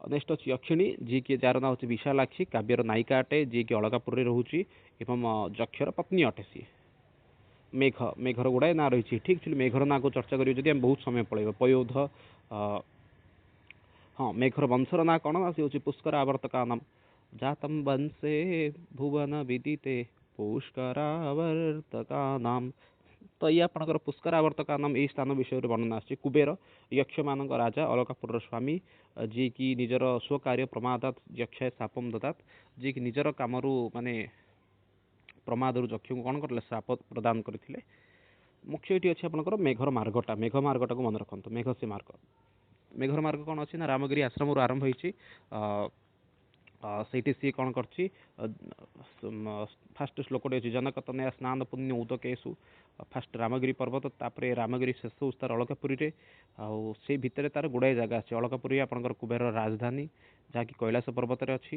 ନେକ୍ସଟ ଅଛି ଯକ୍ଷିଣୀ, ଯିଏକି ଯାହାର ନାଁ ହେଉଛି ବିଶାଲାକ୍ଷୀ, କାବ୍ୟର ନାୟିକା ଅଟେ, ଯିଏକି ଅଳକାପୁରରେ ରହୁଛି ଏବଂ ଯକ୍ଷର ପତ୍ନୀ ଅଟେ ସିଏ। ମେଘର ଗୁଡ଼ାଏ ନାଁ ରହିଛି ଏଠି। ଆକ୍ଚୁଆଲି ମେଘର ନାଁକୁ ଚର୍ଚ୍ଚା କରିବେ ଯଦି ଆମେ ବହୁତ ସମୟ ପଳେଇବ। ପୟୋଧ, ହଁ ମେଘର ବଂଶର ନାଁ କ'ଣ, ସେ ହେଉଛି ପୁଷ୍କର ଆବର୍ତ୍ତକା ନାମ ଜାତମ ବଂଶେ ଭୁବନ ବିଦିତେ ପୁଷ୍କରାବର୍ତ୍ତକା ନାମ। ତ ଇଏ ଆପଣଙ୍କର ପୁଷ୍କର ଆବର୍ତ୍ତକା ନାମ ଏଇ ସ୍ଥାନ ବିଷୟରେ ବର୍ଣ୍ଣନା ଆସିଛି। କୁବେର ଯକ୍ଷମାନଙ୍କ ରାଜା, ଅଳକାପୁରର ସ୍ୱାମୀ, ଯିଏକି ନିଜର ସ୍ୱକାର୍ଯ୍ୟ ପ୍ରମାଦାତ ଯକ୍ଷାୟ ଶାପମ ଦଦାତ, ଯିଏକି ନିଜର କାମରୁ ମାନେ ପ୍ରମାଦରୁ ଯକ୍ଷଙ୍କୁ କ'ଣ କରିଥିଲେ, ଶ୍ରାପ ପ୍ରଦାନ କରିଥିଲେ। ମୁଖ୍ୟ ଏଠି ଅଛି ଆପଣଙ୍କର ମେଘର ମାର୍ଗଟା। ମେଘ ମାର୍ଗଟାକୁ ମନେ ରଖନ୍ତୁ। ମେଘ ସେ ମାର୍ଗ, ମେଘର ମାର୍ଗ କ'ଣ ଅଛି ନା ରାମଗିରି ଆଶ୍ରମରୁ ଆରମ୍ଭ ହେଇଛି। ସେଇଠି ସିଏ କ'ଣ କରିଛି, ଫାଷ୍ଟ ଶ୍ଲୋକଟି ଅଛି ଜନକତନୟା ସ୍ନାନ ପୁଣ୍ୟ ଉଦକେଶୁ। ଫାଷ୍ଟ ରାମଗିରି ପର୍ବତ, ତାପରେ ରାମଗିରି ଶେଷ ହେଉଛି ତାର ଅଳକାପୁରୀରେ, ଆଉ ସେଇ ଭିତରେ ତାର ଗୁଡ଼ାଏ ଜାଗା ଅଛି। ଅଳକାପୁରୀ ଆପଣଙ୍କର କୁବେରର ରାଜଧାନୀ, ଯାହାକି କୈଳାସ ପର୍ବତରେ ଅଛି।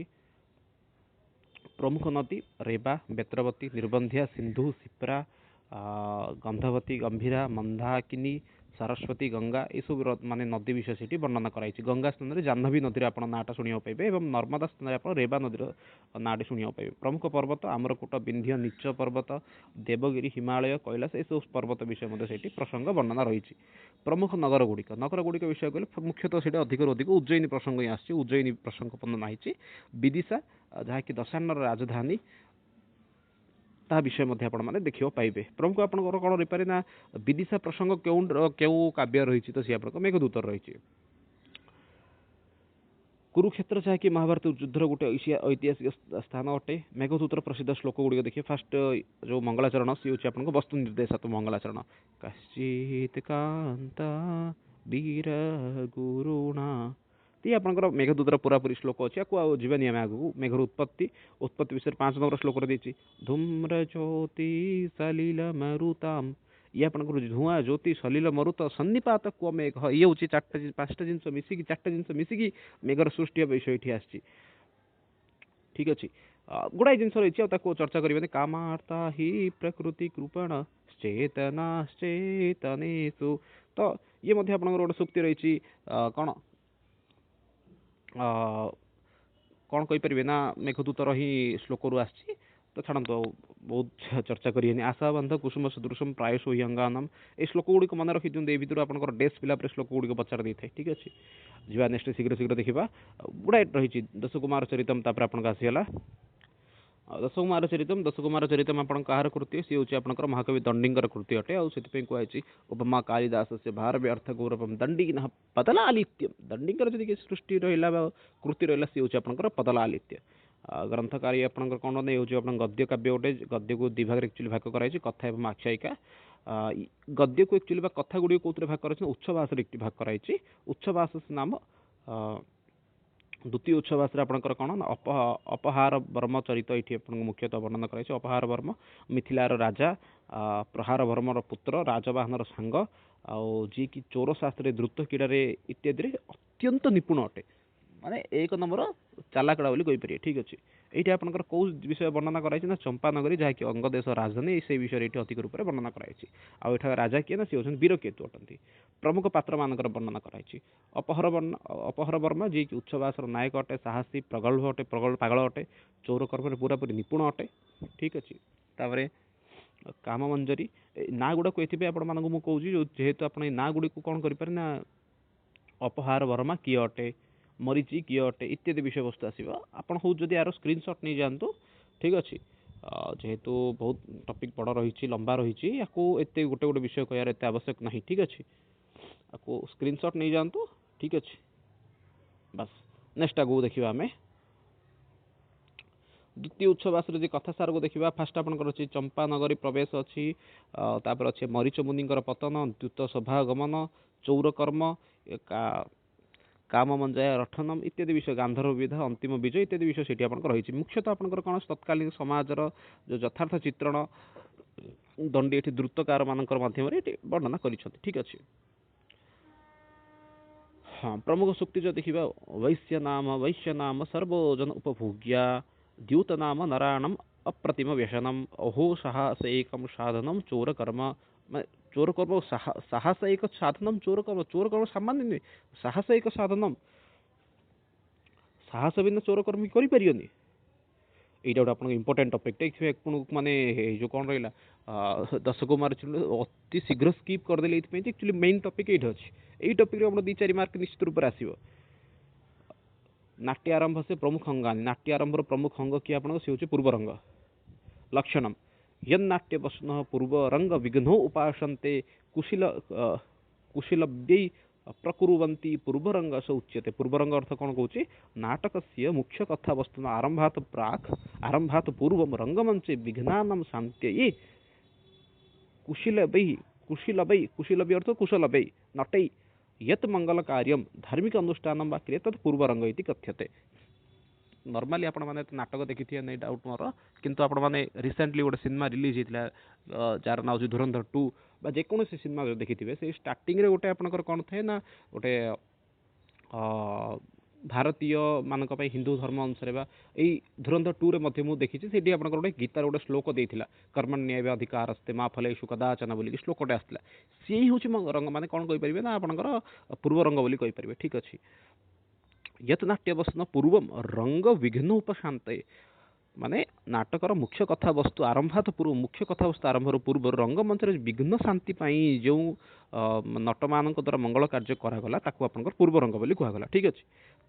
ପ୍ରମୁଖ ନଦୀ ରେବା, ବେତ୍ରବତୀ, ନିର୍ବନ୍ଧିଆ, ସିନ୍ଧୁ, ସିପ୍ରା, ଗନ୍ଧବତୀ, ଗମ୍ଭୀରା, ମନ୍ଦାକିନୀ, ସରସ୍ୱତୀ, ଗଙ୍ଗା, ଏସବୁ ମାନେ ନଦୀ ବିଷୟ ସେଠି ବର୍ଣ୍ଣନା କରାଯାଇଛି। ଗଙ୍ଗା ସ୍ଥାନରେ ଜାହ୍ନବୀ ନଦୀର ଆପଣ ନାଁଟା ଶୁଣିବାକୁ ପାଇବେ ଏବଂ ନର୍ମଦା ସ୍ଥାନରେ ଆପଣ ରେବା ନଦୀର ନାଁଟି ଶୁଣିବାକୁ ପାଇବେ। ପ୍ରମୁଖ ପର୍ବତ ଆମରକୋଟ, ବିନ୍ଧ୍ୟ, ନୀଚ ପର୍ବତ, ଦେବଗିରି, ହିମାଳୟ, କୈଳାସ, ଏସବୁ ପର୍ବତ ବିଷୟ ମଧ୍ୟ ସେଠି ପ୍ରସଙ୍ଗ ବର୍ଣ୍ଣନା ରହିଛି। ପ୍ରମୁଖ ନଗର ଗୁଡ଼ିକ ବିଷୟ କହିଲେ ମୁଖ୍ୟତଃ ସେଇଟା ଅଧିକରୁ ଅଧିକ ଉଜ୍ଜୟିନୀ ପ୍ରସଙ୍ଗ ହିଁ ଆସିଛି। ଉଜ୍ଜୟିନୀ ପ୍ରସଙ୍ଗ ବର୍ଣ୍ଣନା ହେଇଛି। ବିଦିଶା, ଯାହାକି ଦଶାନ୍ନର ରାଜଧାନୀ, ତାହା ବିଷୟ ମଧ୍ୟ ଆପଣମାନେ ଦେଖିବାକୁ ପାଇବେ। ପ୍ରମୁଖ ଆପଣଙ୍କର କ'ଣ ରହିପାରେ ନା ବିଦିଶା ପ୍ରସଙ୍ଗ କେଉଁ କାବ୍ୟ ରହିଛି, ତ ସିଏ ଆପଣଙ୍କ ମେଘଦୂତରେ ରହିଛି। କୁରୁକ୍ଷେତ୍ର, ଯାହାକି ମହାଭାରତ ଯୁଦ୍ଧର ଗୋଟେ ଐତିହାସିକ ସ୍ଥାନ ଅଟେ। ମେଘଦୂତର ପ୍ରସିଦ୍ଧ ଶ୍ଲୋକ ଗୁଡ଼ିକ ଦେଖିବେ। ଫାଷ୍ଟ ଯେଉଁ ମଙ୍ଗଳାଚରଣ, ସିଏ ହେଉଛି ଆପଣଙ୍କ ବସ୍ତୁ ନିର୍ଦ୍ଦେଶାତ୍ମକ ମଙ୍ଗଳାଚରଣ। କଶ୍ଚିତ୍ କାନ୍ତା ବୀର ଗୁରୁଣା ती आपंकर मेघदूतर पूरापूरी श्लोक अच्छे आपको जीवानी आम आगू मेघर उत्पत्ति उत्पत्ति विषय 5 नंबर श्लोक देती धूम्र ज्योति सलिल मरुताम ये आपंकर धूआ ज्योति सलिल मरुत सन्निपात को मेघ ये हूँ 5टा जिन मिसिकी 4टा जिन मिसिकी मेघर सृष्टि विषय ये आसी ठीक अच्छे गुड़ाए जिन रही चर्चा करें कामार्ता ही प्रकृति कृपण चेतनाश्चेतनेषु तो ये गोटे सूक्ति रही कौन कौन कहीपर ना मेघदूतर ही श्लोक रू आसी तो छाड़ू बहुत चर्चा करें आशा बंध कुसुम सदृशम प्रायश अंगानम ये श्लोक गुड़िक मन रखी दिखाते भर आप डेस्क पिला श्लोक गुड़िक पचार दे था ठीक अच्छे जी नेक्स्ट शीघ्र शीघ्र देखा गुड़ाए रही दशकुमार चरितम आपको आसीगला दशकुमार चरितम आप कहार कृत्य सी हूँ आपंकर महाकवि दंडींकर कृत्य अटे आउे कहुई उपमा कालिदास से भार व्यर्थ गौरवम दंडी पतलालित्यम दंडींकर जी सृष्टि रहा कृति रहा सी हूँ आपंकर पतलालित्य ग्रंथकारी आपंकर कौन हूँ गद्य काव्य गोटे गद्य को दि भाग एक्चुअली भाग कराई कथा एवं आख्यायिका गद्य को एक्चुअली कथा गुड़ी कौन भाग कर उच्छ्वास भाग कराई उच्छ्वास नाम द्वितीय उच्छ्वास आपंकर कौन अपहार वर्म चरित ये मुख्यतः वर्णन कराई अपहार वर्म मिथिलार राजा प्रहार वर्मर पुत्र राजवाहनर सांग आउ जी कि चोर शास्त्र द्रुत क्रीड़ा इत्यादि अत्यंत निपुण अटे माने एक नंबर चालाकड़ा बोली कहीपर ठीक अच्छे ये आपंकर कौ विषय वर्णना कराई ना चंपानगरी जहाँकि अंग देश राजधानी से विषय ये अधिक रूप से वर्णना कराई आठा राजा किए ना सी होती वीरकेतु अटंती प्रमुख पात्र मानकर वर्णना कराई अपहर वर्मा जी कि उच्छ्वासर नायक अटे साहसी प्रगल्भ अटे पागल अटे चौर कर्म पूरापूरी निपुण अटे ठीक अच्छे तापर काममंजरी ना गुड़ा को ये आपको कौच जेहेतु आप ना गुड़ी को कौन करें ना अपहार वर्मा किए अटे मरीचि किए अटे इत्यादि विषय वस्तु आसो आप जदि यार स्क्रीनशॉट नहीं जातु ठीक अच्छे जेहेतु बहुत टॉपिक बड़ रही लंबा रही या गोटे गोटे विषय कह एत आवश्यक नहीं ठीक अच्छे आपको स्क्रीनशॉट नहीं जातु ठीक अच्छे बस नेक्स्ट आगू देखा आम द्वितीय उच्छ्वास कथा सार को देखा फास्ट आपंकर अच्छी चंपानगरी प्रवेश अच्छी तापर अच्छे मरीच मुनिंकर पतन द्युत सभागमन चौरकर्म काम मंजाया रठनम इत्यादि विषय गांधर्व विधा अंतिम विजय इत्यादि विषय से रही मुख्यतः आपंकर कौन तत्कालीन समाजर जो यथार्थ चित्रण दंडी ये द्रुतकार मानकर माध्यम वर्णना कर ठीक अच्छे हाँ प्रमुख सूक्ति जो देखा वैश्य नाम सर्वोजन उपभोग्या द्यूत नाम नारायणम अप्रतिम व्यसनम अहो साहस एक साधनम चोर कर्म चोर कर्म साहस एक साधनम चोर कर्म सामान्य नुहे साहस एक साधनम साहस बिना चोर कर्म करें यहाँ गोटे आप इम्पोर्टाट टपिक माने जो कौन रहा दशकुमार अति शीघ्र स्कीप करदे एक्चुअली मेन टपिक ये अच्छे यही टपिक 2-4 मार्क निश्चित रूप से आसो नाट्य आरंभ से प्रमुख अंगानी नाट्य आरंभर प्रमुख अंग किए आप सी हूँ पूर्वरंग लक्षणम यन्नाट्य वसन पूर्वरंग विघ्नो उपासन्ते कुशीलव्यै प्रकुर्वन्ति पूर्वरंग से उच्यते पूर्वरंग अर्थ कौन कौच नाटक से मुख्य कथा वस्तु आरंभात प्राक आरंभात पूर्व रंगमंचे विघ्नानां शांत्यै कुशीलवै अर्थ कुशलवै नटै यत् मंगल कार्यम धार्मिक अनुष्ठान वा क्रिया तत् पूर्वरंग इति कथ्यते नॉर्मली आपण माने नाटक देखी थी नहीं डाउट मोर किंतु आपण माने रिसेंटली गोटे सिनेमा रिलीज होता जार ना धुरंधर 2 बा जेकोसी सिनेमा देखी थे से स्टार्टिंग रे गोटे आपनकर कौन थे ना गोटे भारतीय मानक हिंदू धर्म अनुसार यही धुरंधर 2 रे मध्य मुझे देखी से गोटे गीतार गोटे श्लोक देता कर्मण्य अधिकार अस्ते माँ फलेषु कदाचन बोलिक श्लोकटे आसला सी हूँ रंग माने कौन कहीपर ना आपंकर पूर्वरंग बोली कहीपर ठीक अच्छे यत नाट्यवसन पूर्व रंग विघ्न उपशांत माने नाटकर मुख्य कथा वस्तु आरंभात पूर्व मुख्य कथा वस्तु आरंभ पूर्व रंगमंच विघ्न शांति जो नट मान द्वारा मंगल कार्य करागला ताकू आपंकर पूर्व रंग बोली कहगला ठीक अच्छे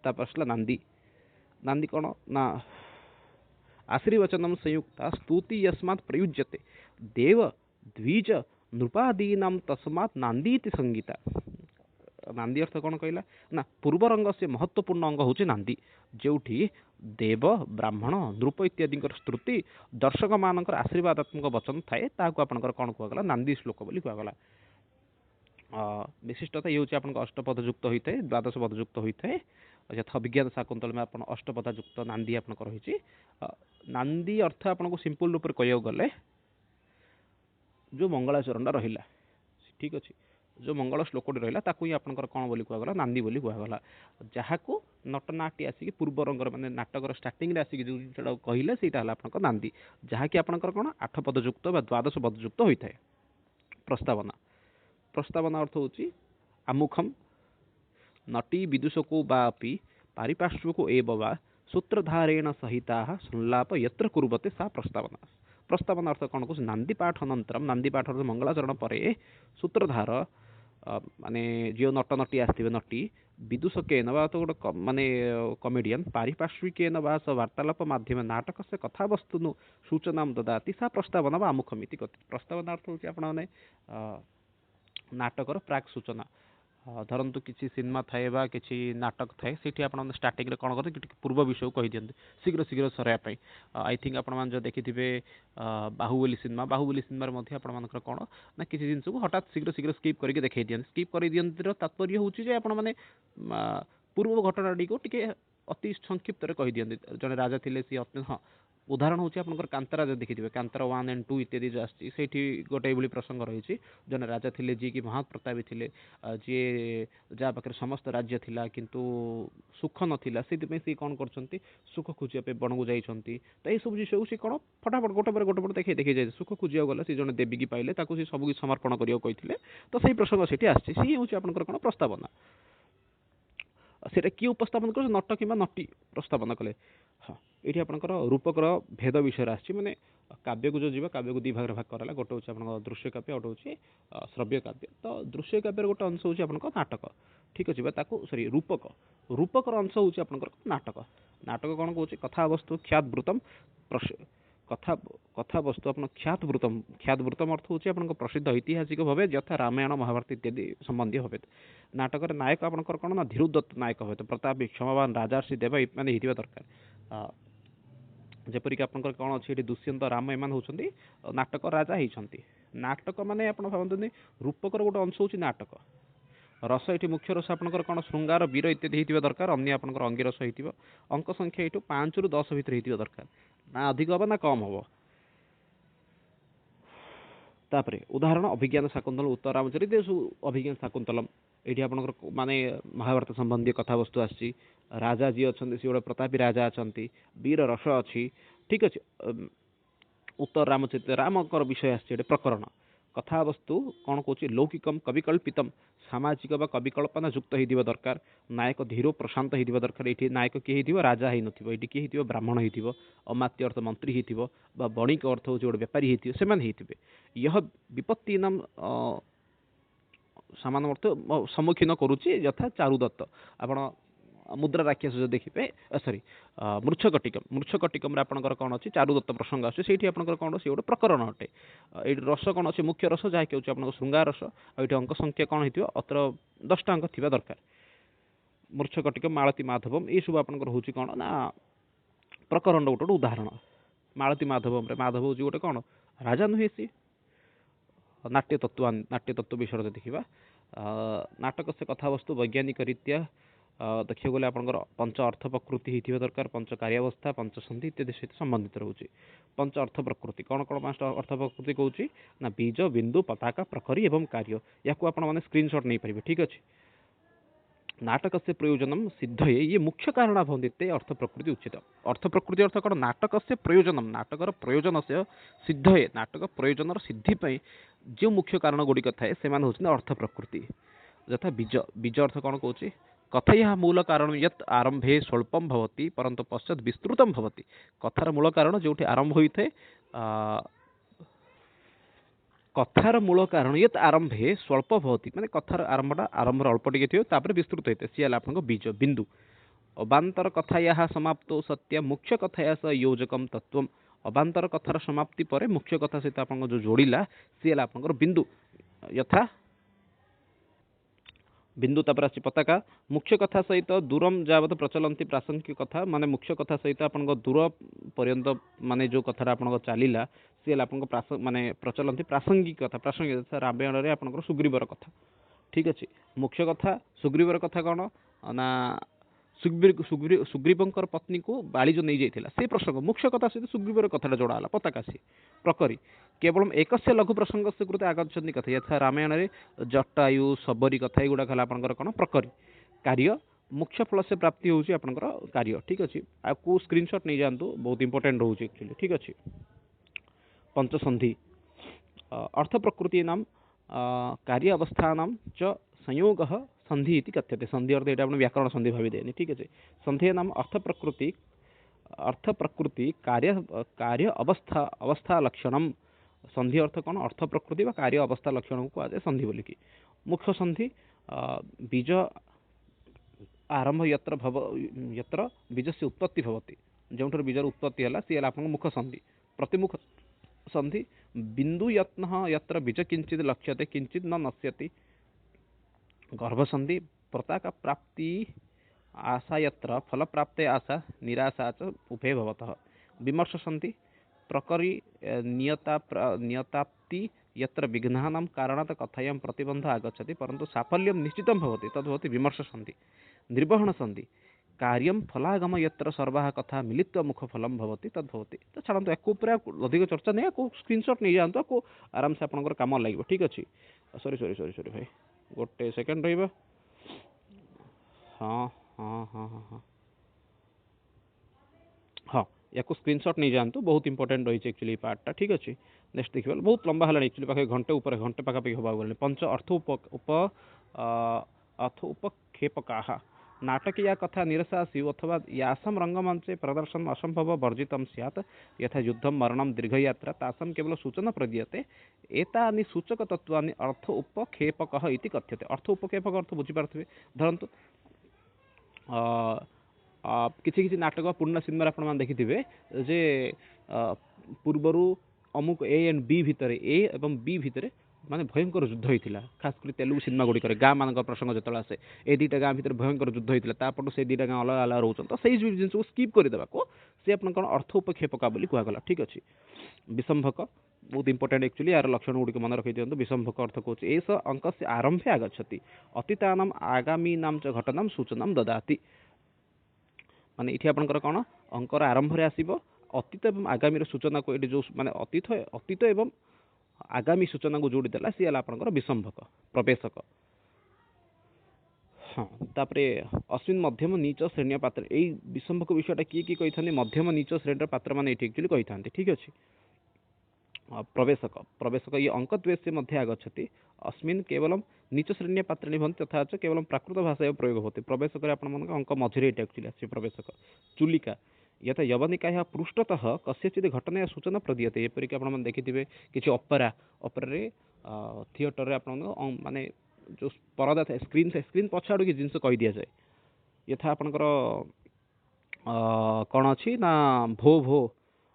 तापर आसला नांदी नांदी कौन ना आशीर्वचनम संयुक्ता स्तुति यस्मात् प्रयुज्यते देव द्विज नृपादीनां तस्मात् नांदी इति संगीता नांदी अर्थ कौन कहला ना पूर्वरंग से महत्वपूर्ण अंग हूँ नांदी जोठी देव ब्राह्मण नृप इत्यादि स्तुति दर्शक मानकर आशीर्वादात्मक वचन थाए ताकू आपंकर कौन कहगला नांदी श्लोक बोली कहगला विशिष्टता ये हूँ आप अष्टपदयुक्त होता है द्वादश पदयुक्त होता है यथा विज्ञान शाकुंतल में आपण अष्टपदा युक्त नांदी आपनकर रही। नांदी अर्थ आपन को सिंपल रूप कह गले जो मंगलाचरण रहा ठीक अच्छे जो मंगल श्लोकटी रहा ताकू ही आपंकर कौन बोली कहगला नांदी बोली कहगला जहाँ को नटनाटी आसिक पूर्व रंगर माने नाटकर स्टार्टिंग आसिक जो कहले से आपंकर नांदी जहाँकि आपंकर कौन 8 पदयुक्त बा 12 पदयुक्त होता है। प्रस्तावना प्रस्तावना अर्थ होची आमुखम नटी विदूषको बापि पारिपार्श्वको एव वा सूत्रधारेण सहिता संलाप यत्र कुर्वते सा प्रस्तावना। प्रस्तावना अर्थ कौन कह नांदी पाठ अनंतरम नांदी पाठ मंगलाचरण पर सूत्रधार माने जो नट नटी आसवे नटी विदूषकेन वा तो गोटे माने कमेडियन पारिपार्श्विकेन वा स वार्तालाप माध्यम नाटक से कथावस्तु सूचना ददाति सा प्रस्तावना वा आमुखमिति कथ्यते। प्रस्तावना अर्थ होची आपण माने नाटकर प्राक सूचना धरतु किसी सिनेमा थाए बा किसी नाटक थाए से आप स्टार्टिंग कौन करते पूर्व विषय को कही दिखते शीघ्र शीघ्र सराइप आई थिंक आपण जो देखि बाहुबली सिनेमा आपर कौन ना किसी जिनस को हठात शीघ्र शीघ्र स्किप करके देखई दिखते स्किप कर दिखती तात्पर्य होची आपण मैंने पूर्व घटनाटी को टिके अति संक्षिप्त कही दिखते जड़े राजा थे सी हाँ उदाहरण होची आपनकर कांतारा जो देखिथिबे कांतारा 1 एंड 2 इत्यादि जो आछि सेठी गोटे एभली प्रसंग रही जने राजा थिले जी की महाप्रतापी थिले जी जा पाखे समस्त राज्य थिला किंतु सुख नथिला से सी कौन करछंती सुख खोजिया पे बनकु जाइछंती तो ये सब विषय से कौन फटाफट गोटे पर गोटे देखै देखै जाय सुख खोजिया गला से जने देवी की पाइले ताकू से सब समर्पण करियो कहिथिले तो सही प्रसंग सेठी आछि सी होची आपनकर कौन प्रस्तावना सेटा किए उपस्थापन कर नट कि नटी प्रस्तावना कले। हाँ ये आपंकर रूपकर भेद विषय आसी माने काव्य को जो जीवा काव्य को 2 भाग भाग कराला गोटे हूँ आप दृश्य काव्य गोटे हूँ श्रव्य काव्य तो दृश्य काव्य गोटे अंश हूँ आप नाटक ठीक अच्छे सॉरी रूपक रूपकर अंश हूँ आप नाटक नाटक कौन कौन कथावस्तु ख्यातवृतम कथा कथावस्तु आप ख्यातवृतम अर्थ हूँ आप प्रसिद्ध ऐतिहासिक भाव यथा रामायण महाभारत इत्यादि संबंधी हे नाटक नायक आपंकर कौन ना धीरुदत्त नायक हे प्रताप क्षमावान राजार्षि देव मैंने होता दरकार जपरिक आपंकर कौन अच्छी दुष्यंत राम एम होती नाटक राजा होती नाटक माने आप भावुँ रूपकर गोटे अंश हूँ नाटक रस ये मुख्य रस आपंकर कौन श्रृंगार वीर इत्यादि होता दरकार अन्य आपंकर अंगी रस हो अंक संख्या ये 5 ରୁ 10 भितर होता दरकार ना अधिक हम ना कम हम। तापरे उदाहरण अभिज्ञान शाकुंतलम उत्तर रामचरित अभिज्ञान शाकुंतलम ये आपंकर माने महाभारत संबंधी कथावस्तु आसी राजा जी अच्छा सी गोटे प्रतापी राजा अच्छा वीर रस अच्छी ठीक अच्छे उत्तर रामचरित रामकर विषय आसे प्रकरण कथावस्तु कौन कौच लौकिकम कविकल्पितम सामाजिक बा कविकल्पना युक्त हो दरकार नायक धीरो प्रशांत हो दरकार ये नायक किए हो राजा ही नथिबो ये किए हो ब्राह्मण हो अमात्य अर्थ मंत्री हो बणिक अर्थ हूँ गोटे बेपारी होते यह विपत्तिनाम सामान अर्थ सम्मुखीन करुच्ची यथा चारुदत्त आप मुद्रा राक्षस जो देखिए सॉरी मृच्छकटिकम आपंकर कौन अच्छी चारुदत्त प्रसंग आसठी आपंकर कौन से गोटे प्रकरण अटे ये रस कौन अच्छे मुख्य रस जहाँकि हूँ आप श्रृंगार रस और अंक संख्या कौन हो अत्र 10टा अंक थी दरकार मृच्छकटिकम मालती माधवम ये सब आपंकर हूँ कौन ना प्रकरण गोटे गोटे उदाहरण मालती माधवम माधव हूँ गोटे कौन राजा नुहे सी नाट्यतत्व विषय देखा नाटक से कथावस्तु वैज्ञानिक रीत्या देखिए गले आपंकर पंच अर्थ प्रकृति होती दरकार पंच कार्यावस्था पंच संधि इत्यादि सहित संबंधित रोचे पंच अर्थ प्रकृति कौन कौन 5टा अर्थ प्रकृति कौची ना बीज बिंदु पताका प्रखरी एवं कार्य या आपने स्क्रीनशॉट नहीं पारे ठीक अच्छे नाटक से प्रयोजनम सिद्ध ये मुख्य कारण भवन्ति अर्थ प्रकृति उचित अर्थ प्रकृति अर्थ कौन नाटक से प्रयोजनम नाटकर प्रयोजन से सिद्ध है नाटक प्रयोजन सिद्धि जो मुख्य कारण गुड़िक थाए से अर्थ प्रकृति यथा बीज बीज अर्थ कौन कौची कथया मूल कारण यत् आरंभे स्वल्पम भवति परंतु पश्चात विस्तृतम भवति कथार मूल कारण जो आरंभ होता है कथार मूल कारण यत् आरंभे स्वल्प भवति माने कथार आरंभ अल्प टिके थियो तापर विस्तृत होते सी आपन बीज बिंदु अबांतर कथाया समाप्तो सत्य मुख्य कथाया स योजकम तत्व अबांतर कथार समाप्ति पर मुख्य कथा सहित आपन जो जोड़िला सी आपन बिंदु यथा बिंदु तापर आछि पताका मुख्य कथा सहित दूरम जावत प्रचलंती प्रासंगिक कथा माने मुख्य कथा सहित आपन दूर पर्यंत माने जो कथा आपन चलीला सी आपन माने प्रचलंती प्रासंगिक कथा रामायण रे आपन सुग्रीवर कथा ठीक अच्छे मुख्य कथा सुग्रीवर कथा कौन ना सुग्रीवंकर पत्नी को बाली जो नहीं जाइथिला से प्रसंग मुख्य कथा सहित सुग्रीवर कथाटा जोड़ा होला पताकाशी प्रकरी केवल एकस्य लघु प्रसंग से कृते आगच्छन्ति कथा यथा रामायण रे जटायु सबरी कथा एगुडा खला आपनकर कोन प्रकरी कार्य मुख्य फल से प्राप्ति होउची आपनकर कार्य ठीक अछि आपको स्क्रीनशॉट नहीं जानतु बहुत इंपोर्टेंट रहउची एक्चुअली ठीक अछि पंचसंधि अर्थ प्रकृति नाम कार्य अवस्था नाम च संयोग संधि इति कथ्यते संधि अर्थ एटा आपण व्याकरण संधि भाबी देनी ठीक अछि संधि नाम अर्थ प्रकृति कार्य अवस्था अवस्था लक्षणम संधि अर्थ कौन अर्थ प्रकृति व कार्य अवस्था लक्षण को आदे संधि बोली की मुख्य संधि बीज आरंभ यत्र बीज से उत्पत्ति भवति जोंठर बीजर उत्पत्ति हला सी हला आपन मुख्य संधि प्रतिमुख संधि बिंदु यत्न यत्र बीज किंचित लक्ष्यते किंचित न नश्यति गर्भ संधि प्रताक प्राप्ति आशा यत्र फल प्राप्ते आशा निराशा च उभे भवतः विमर्श संधि प्रकरी नियताप्ति यत्र विघ्नानां कारणात् कथायां प्रतिबंध आगच्छति परंतु साफल्यं निश्चितं भवति तद्भवति विमर्श संधि निर्वहण संधि कार्यम फलागम यत्र सर्वाः कथा मिलित्वा मुख फलम भवति तद्भवति तो छाड़ନ୍ତୁ ୟାକୁ ଉପରେ ଅଧିକ ଚର୍ଚ୍ଚା नहीं ୟାକୁ स्क्रीनशॉट नहीं जातु ୟାକୁ आराम से आपनकर काम लागो ठीक अछि सॉरी भाई गोटे सेकंड रहिबा हाँ हाँ हाँ हाँ हाँ हाँ याको स्क्रीनशॉट नहीं जानतु बहुत इंपोर्टेंट रही एक्चुअली पार्टा ठीक अच्छे नेक्स्ट देखिए बहुत लंबा है एक्चुअली पाखे घंटे ऊपर घंटे पाखापाखि होगा गले पंच अर्थ उपक्षेपका नाटक या कथा निरसासी अथवा यासम रंगमंचे प्रदर्शन असंभव वर्जित सैत् यथा युद्धम मरणम दीर्घयात्रा तासम केवल सूचना प्रदीयते एतानि सूचक तत्वानि अर्थ उपक्षेपक इति कथ्यते अर्थ उपक्षेपक अर्थ बुझी पारथिबे धरंतु किसी किसी नाटक पूर्ण सिनेमा आप देखिथे जे पूर्वर अमुक ए एंड बी भितर ए एवं बी भितर माने भयंकर युद्ध होता खासकर तेलुगु सिनेमा गुड़िक गाँ मान प्रसंग जो आसे ए दुईटा गाँ भितर भयंकर युद्ध होता तापटू से दुईटा गाँ अलग अलग रोच तो सही जिन को स्कीप करदेवा को सी आप अर्थ उपक्षेपका कहगला ठीक अच्छे विसंभक बहुत इंपोर्टेंट एक्चुअली यार लक्षण गुड़िक मन रखी दिखाँ विसंभक अर्थ कौन एस अंक से आरंभे आगछति अतीतानाम आगामीनाम च घटनाम सूचनाम ददाति माने इठी आपनकर कौन अंकर आरंभ रे आसीबो अतीत एवं आगामी सूचना को ये जो माने अतीत एवं आगामी सूचना को जोड़ी देला सी आपनकर विसंभक प्रवेशक हाँ तापरे अश्विन मध्यम नीच श्रेणी पात्र यही विसंभक विषयटा किए कही था मध्यम नीच श्रेणी पात्र मैंने एक्चुअली कही था ठीक अच्छे प्रवेशक ये अंक द्वेष्य मध्य आगछति अस्मिन् केवलम नीच श्रेणी पात्राणि भवन्ति तथा च केवलम प्राकृत भाषा प्रयोग होते प्रवेशक अंक मझे एक्चुअली आसे प्रवेशक चुलिका यथा यवनिका पृष्ठतः कस्यचित् घटना सूचना प्रदीयते एपरिक आप देखिथे किसी ऑपेरा थिएटर रे आपण माने जो परदा था स्क्रीन पछाड़ की जिनस कही दि जाए यथा आपणकर कौन अच्छी ना भो भो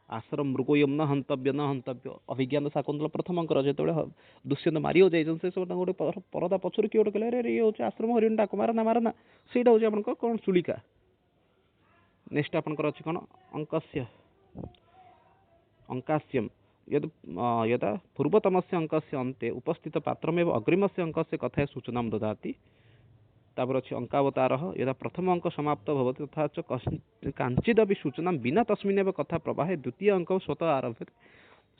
आश्रम मृगोयम न हंतव्य अभिज्ञान शाकुंतल प्रथम अंकर जो दुष्यंत मारी हो जाए से सब गोटे परदा पछर किए गोटे कहले ये हूँ आश्रम हरिण डाक मारना सहीटा हूँ आप कौन चुलिका नेक्स्ट आपनकर अच्छी कौन अंकास्यम यदा पूर्वतम से अंक से अंते उपस्थित पात्रमेव अग्रिम से अंक से कथा सूचना ददाति तापर अच्छे अंकावतार यदा प्रथम अंक समाप्त भवति तथा च कांचिदपि सूचना बिना तस्मिन् कथा प्रवाहे द्वितीय अंक स्वतः आरभ्यते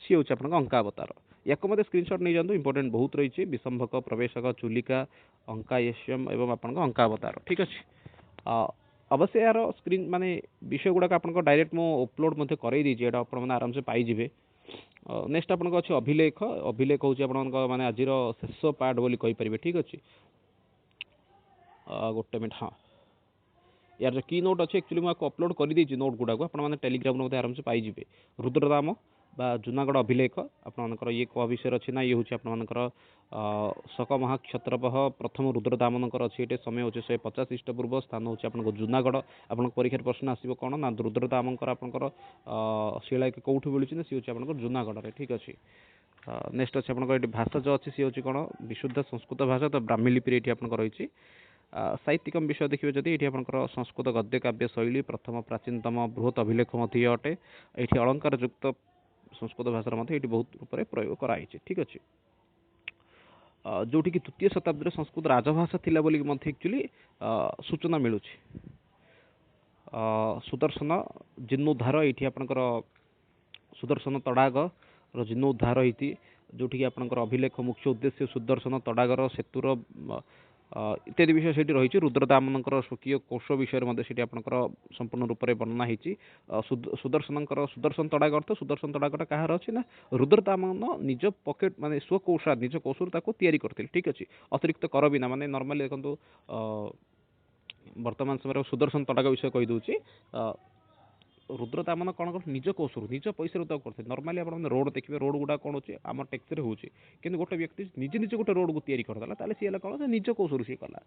सी हूँ आप अंकावतार या मत स्क्रीनशॉट नहीं जातु इंपोर्टेंट बहुत रही विसंभक प्रवेशक चुलिका अंकायस्यम एवं आप अंकावतार ठीक अच्छे अवश्य यार स्क्रीन माने विषय गुड़ाक आप डायरेक्ट मो अपलोड कर दीजिए आप आराम से पाइबे नेक्स्ट आप अच्छे अभिलेख हूँ आप माने आज शेष पार्ट बोली कहींपर ठीक अच्छे गोटे मिनट हाँ यार जो की नोट अच्छे एक्चुअली मुझे अपलोड कर देती नोट गुड़ाक आप टेलीग्राम आराम से पाइबे रुद्रदाम बा जूनागढ़ अभिलेख आपंकर ये कौ विषय अच्छे ना ये हूँ आपर शक महाक्षत्रप प्रथम रुद्रदामनकर अच्छे ये समय हो 150 ईस्टपूर्व स्थान हूँ आप जूनागढ़ आप परीक्षा प्रश्न आसो कौन ना रुद्रदामकर आपंकर शिला कौटू मिलूँ सी हूँ आप जूनागढ़ ठीक अच्छे नेक्स्ट अच्छे आप भाषा जो अच्छी सी हूँ कौन विशुद्ध संस्कृत भाषा तो ब्राह्मी लिपि ये आप रही साहित्यिक विषय देखिए जदि ये आपंकर संस्कृत गद्य काव्य शैली प्रथम प्राचीनतम बृहत अभिलेख अटे ये अलंकार युक्त संस्कृत भाषा ये बहुत रूप में प्रयोग कराई ठीक अच्छे जोटि कि तृतीय शताब्दी संस्कृत राजभाषा थिला बोली एक्चुअली सूचना मिलूँ ସୁଦର୍ଶନ ଜିର୍ଣ୍ଣୋଦ୍ଧାର ଏଇଠି ଆପଣଙ୍କର ସୁଦର୍ଶନ ତଡ଼ାଗର ଜିର୍ଣ୍ଣୋଦ୍ଧାର ହେଇଛି, ଯେଉଁଠିକି ଆପଣଙ୍କର ଅଭିଲେଖ ମୁଖ୍ୟ ଉଦ୍ଦେଶ୍ୟ ସୁଦର୍ଶନ ତଡ଼ାଗର ସେତୁର ଇତ୍ୟାଦି ବିଷୟ ସେଠି ରହିଛି। ରୁଦ୍ରଦାମନଙ୍କର ସ୍ୱକୀୟ କୋଷ ବିଷୟରେ ମଧ୍ୟ ସେଠି ଆପଣଙ୍କର ସମ୍ପୂର୍ଣ୍ଣ ରୂପରେ ବର୍ଣ୍ଣନା ହେଇଛି। ସୁଦର୍ଶନଙ୍କର ସୁଦର୍ଶନ ତଡ଼ାଗ ଅର୍ଥ ସୁଦର୍ଶନ ତଡ଼ାଗଟା କାହାର ଅଛି ନା ରୁଦ୍ରଦାମନ ନିଜ ପକେଟ୍ ମାନେ ସ୍ୱକୌଶଳ ନିଜ କୌଶଳ ତାକୁ ତିଆରି କରିଥିଲେ। ଠିକ୍ ଅଛି, ଅତିରିକ୍ତ କର ବିନା ମାନେ ନର୍ମାଲି ଦେଖନ୍ତୁ ବର୍ତ୍ତମାନ ସମୟରେ ସୁଦର୍ଶନ ତଡ଼ାଗ ବିଷୟ କହିଦେଉଛି। ରୁଦ୍ରଦାମନ କ'ଣ କରୁଥିଲେ ନିଜ କୌଶଳ ନିଜ ପଇସାରୁ ତାକୁ କରିଥିଲେ। ନର୍ମାଲି ଆପଣମାନେ ରୋଡ଼ ଦେଖିବେ, ରୋଡ଼ ଗୁଡ଼ା କ'ଣ ହେଉଛି ଆମ ଟେକ୍ସରେ ହେଉଛି, କିନ୍ତୁ ଗୋଟେ ବ୍ୟକ୍ତି ନିଜେ ନିଜେ ଗୋଟେ ରୋଡ଼କୁ ତିଆରି କରିଦେଲା, ତାହେଲେ ସିଏ ହେଲା କ'ଣ ସେ ନିଜ କୌଶଳ ସିଏ କଲା।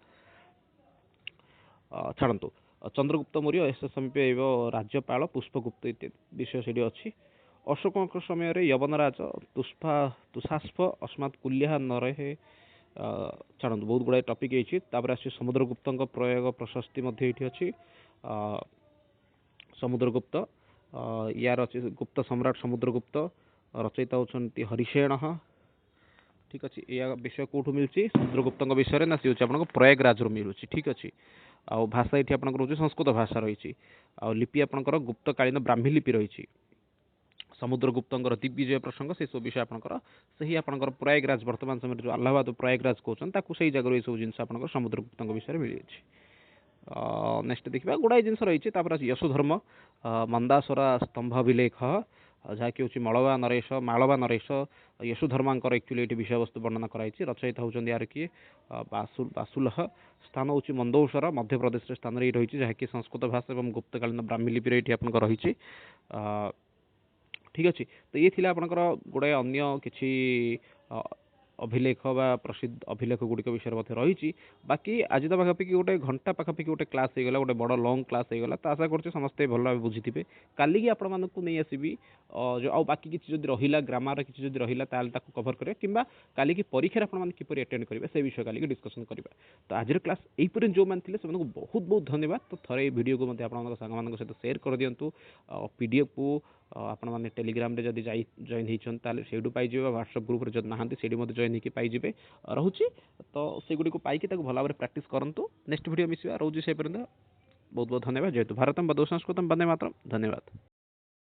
ଛାଡ଼ନ୍ତୁ, ଚନ୍ଦ୍ରଗୁପ୍ତ ମୌର୍ଯ୍ୟ ଏସ ସମୀପେ ଏବ ରାଜ୍ୟପାଳ ପୁଷ୍ପଗୁପ୍ତ ଇତ୍ୟାଦି ବିଷୟ ସେଠି ଅଛି। ଅଶୋକଙ୍କ ସମୟରେ ୟବନରାଜ ତୁଷାସ୍ଫ ଅସ୍ମାତ୍ କୁଲ୍ୟା ନରହେ। ଛାଡ଼ନ୍ତୁ, ବହୁତ ଗୁଡ଼ାଏ ଟପିକ୍ ହେଇଛି। ତାପରେ ଆସିଛି ସମୁଦ୍ରଗୁପ୍ତଙ୍କ ପ୍ରୟୋଗ ପ୍ରଶସ୍ତି ମଧ୍ୟ ଏଇଠି ଅଛି। ସମୁଦ୍ରଗୁପ୍ତ ୟାର ଅଛି ଗୁପ୍ତ ସମ୍ରାଟ ସମୁଦ୍ରଗୁପ୍ତ, ରଚୟିତା ହେଉଛନ୍ତି ହରିଶେଣ। ଠିକ୍ ଅଛି, ଏହା ବିଷୟ କେଉଁଠୁ ମିଳୁଛି ସମୁଦ୍ରଗୁପ୍ତଙ୍କ ବିଷୟରେ ନା ସେ ହେଉଛି ଆପଣଙ୍କ ପ୍ରୟାଗରାଜରୁ ମିଳୁଛି। ଠିକ୍ ଅଛି, ଆଉ ଭାଷା ଏଠି ଆପଣଙ୍କର ହେଉଛି ସଂସ୍କୃତ ଭାଷା ରହିଛି। ଆଉ ଲିପି ଆପଣଙ୍କର ଗୁପ୍ତକାଳୀନ ବ୍ରାହ୍ମୀ ଲିପି ରହିଛି। ସମୁଦ୍ରଗୁପ୍ତଙ୍କର ଦିଗ୍ବିଜୟ ପ୍ରସଙ୍ଗ ସେସବୁ ବିଷୟ ଆପଣଙ୍କର ସେହି ଆପଣଙ୍କର ପ୍ରୟାଗରାଜ ବର୍ତ୍ତମାନ ସମୟରେ ଯେଉଁ ଆହ୍ଲାବାଦ ପ୍ରୟାଗରାଜ କହୁଛନ୍ତି ତାକୁ ସେଇ ଜାଗାରୁ ଏସବୁ ଜିନିଷ ଆପଣଙ୍କର ସମୁଦ୍ରଗୁପ୍ତଙ୍କ ବିଷୟରେ ମିଳିଯାଇଛି। ନେକ୍ସଟ ଦେଖିବା ଗୁଡ଼ାଏ ଜିନିଷ ରହିଛି। ତାପରେ ଯଶୋଧର୍ମ ମନ୍ଦାସରା ସ୍ତମ୍ଭାଭିଲେଖ, ଯାହାକି ହେଉଛି ମାଳବା ନରେଶ ଯଶୋଧର୍ମାଙ୍କର ଆକ୍ଚୁଆଲି ଏଠି ବିଷୟବସ୍ତୁ ବର୍ଣ୍ଣନା କରାଯାଇଛି। ରଚୟିତା ହେଉଛନ୍ତି ୟାର କିଏ ବାସୁଲହ। ସ୍ଥାନ ହେଉଛି ମନ୍ଦୌସର ମଧ୍ୟପ୍ରଦେଶର ସ୍ଥାନରେ ଏଇ ରହିଛି, ଯାହାକି ସଂସ୍କୃତ ଭାଷା ଏବଂ ଗୁପ୍ତକାଳୀନ ବ୍ରାହ୍ମୀ ଲିପିରେ ଏଠି ଆପଣଙ୍କର ରହିଛି। ଠିକ୍ ଅଛି, ତ ଇଏ ଥିଲା ଆପଣଙ୍କର ଗୁଡ଼ାଏ ଅନ୍ୟ କିଛି ଅଭିଲେଖ ବା ପ୍ରସିଦ୍ଧ ଅଭିଲେଖ ଗୁଡ଼ିକ ବିଷୟରେ ମଧ୍ୟ ରହିଛି। ବାକି ଆଜି ତ ପାଖାପାଖି ଗୋଟେ ଘଣ୍ଟା ପାଖାପାଖି ଗୋଟେ କ୍ଲାସ୍ ହେଇଗଲା, ଗୋଟେ ବଡ଼ ଲଙ୍ଗ୍ କ୍ଲାସ୍ ହେଇଗଲା। ତ ଆଶା କରୁଛି ସମସ୍ତେ ଭଲ ଭାବେ ବୁଝିଥିବେ। କାଲିକି ଆପଣମାନଙ୍କୁ ନେଇ ଆସିବି ଆଉ ବାକି କିଛି ଯଦି ରହିଲା ଗ୍ରାମାର କିଛି ଯଦି ରହିଲା ତାହେଲେ ତାକୁ କଭର କରିବା, କିମ୍ବା କାଲିକି ପରୀକ୍ଷାରେ ଆପଣମାନେ କିପରି ଆଟେଣ୍ଡ କରିବେ ସେ ବିଷୟ କାଲିକି ଡିସ୍କସନ୍ କରିବା। ତ ଆଜିର କ୍ଲାସ୍ ଏହିପରି ଯେଉଁମାନେ ଥିଲେ ସେମାନଙ୍କୁ ବହୁତ ବହୁତ ଧନ୍ୟବାଦ। ତ ଥରେ ଏହି ଭିଡ଼ିଓକୁ ମଧ୍ୟ ଆପଣଙ୍କ ସାଙ୍ଗମାନଙ୍କ ସହିତ ସେୟାର କରିଦିଅନ୍ତୁ। ପିଡ଼ିଏଫ୍କୁ ଆପଣମାନେ ଟେଲିଗ୍ରାମରେ ଯଦି ଜଏନ୍ ହେଇଛନ୍ତି ତାହେଲେ ସେଇଠୁ ପାଇଯିବେ, ବା ହ୍ୱାଟ୍ସଆପ୍ ଗ୍ରୁପ୍ରେ ଯଦି ନାହାନ୍ତି ସେଇଠି ମଧ୍ୟ ଜଏନ୍ ହେଇକି ପାଇଯିବେ। ରହୁଛି, ତ ସେଗୁଡ଼ିକୁ ପାଇକି ତାକୁ ଭଲ ଭାବରେ ପ୍ରାକ୍ଟିସ୍ କରନ୍ତୁ। ନେକ୍ସଟ ଭିଡ଼ିଓ ମିଶିବା, ରହୁଛି ସେ ପର୍ଯ୍ୟନ୍ତ ବହୁତ ବହୁତ ଧନ୍ୟବାଦ। ଯେହେତୁ ଭାରତମ୍ ବନ୍ଦେ ସଂସ୍କୃତମ୍ ବନ୍ଦେ ମାତରମ୍। ଧନ୍ୟବାଦ।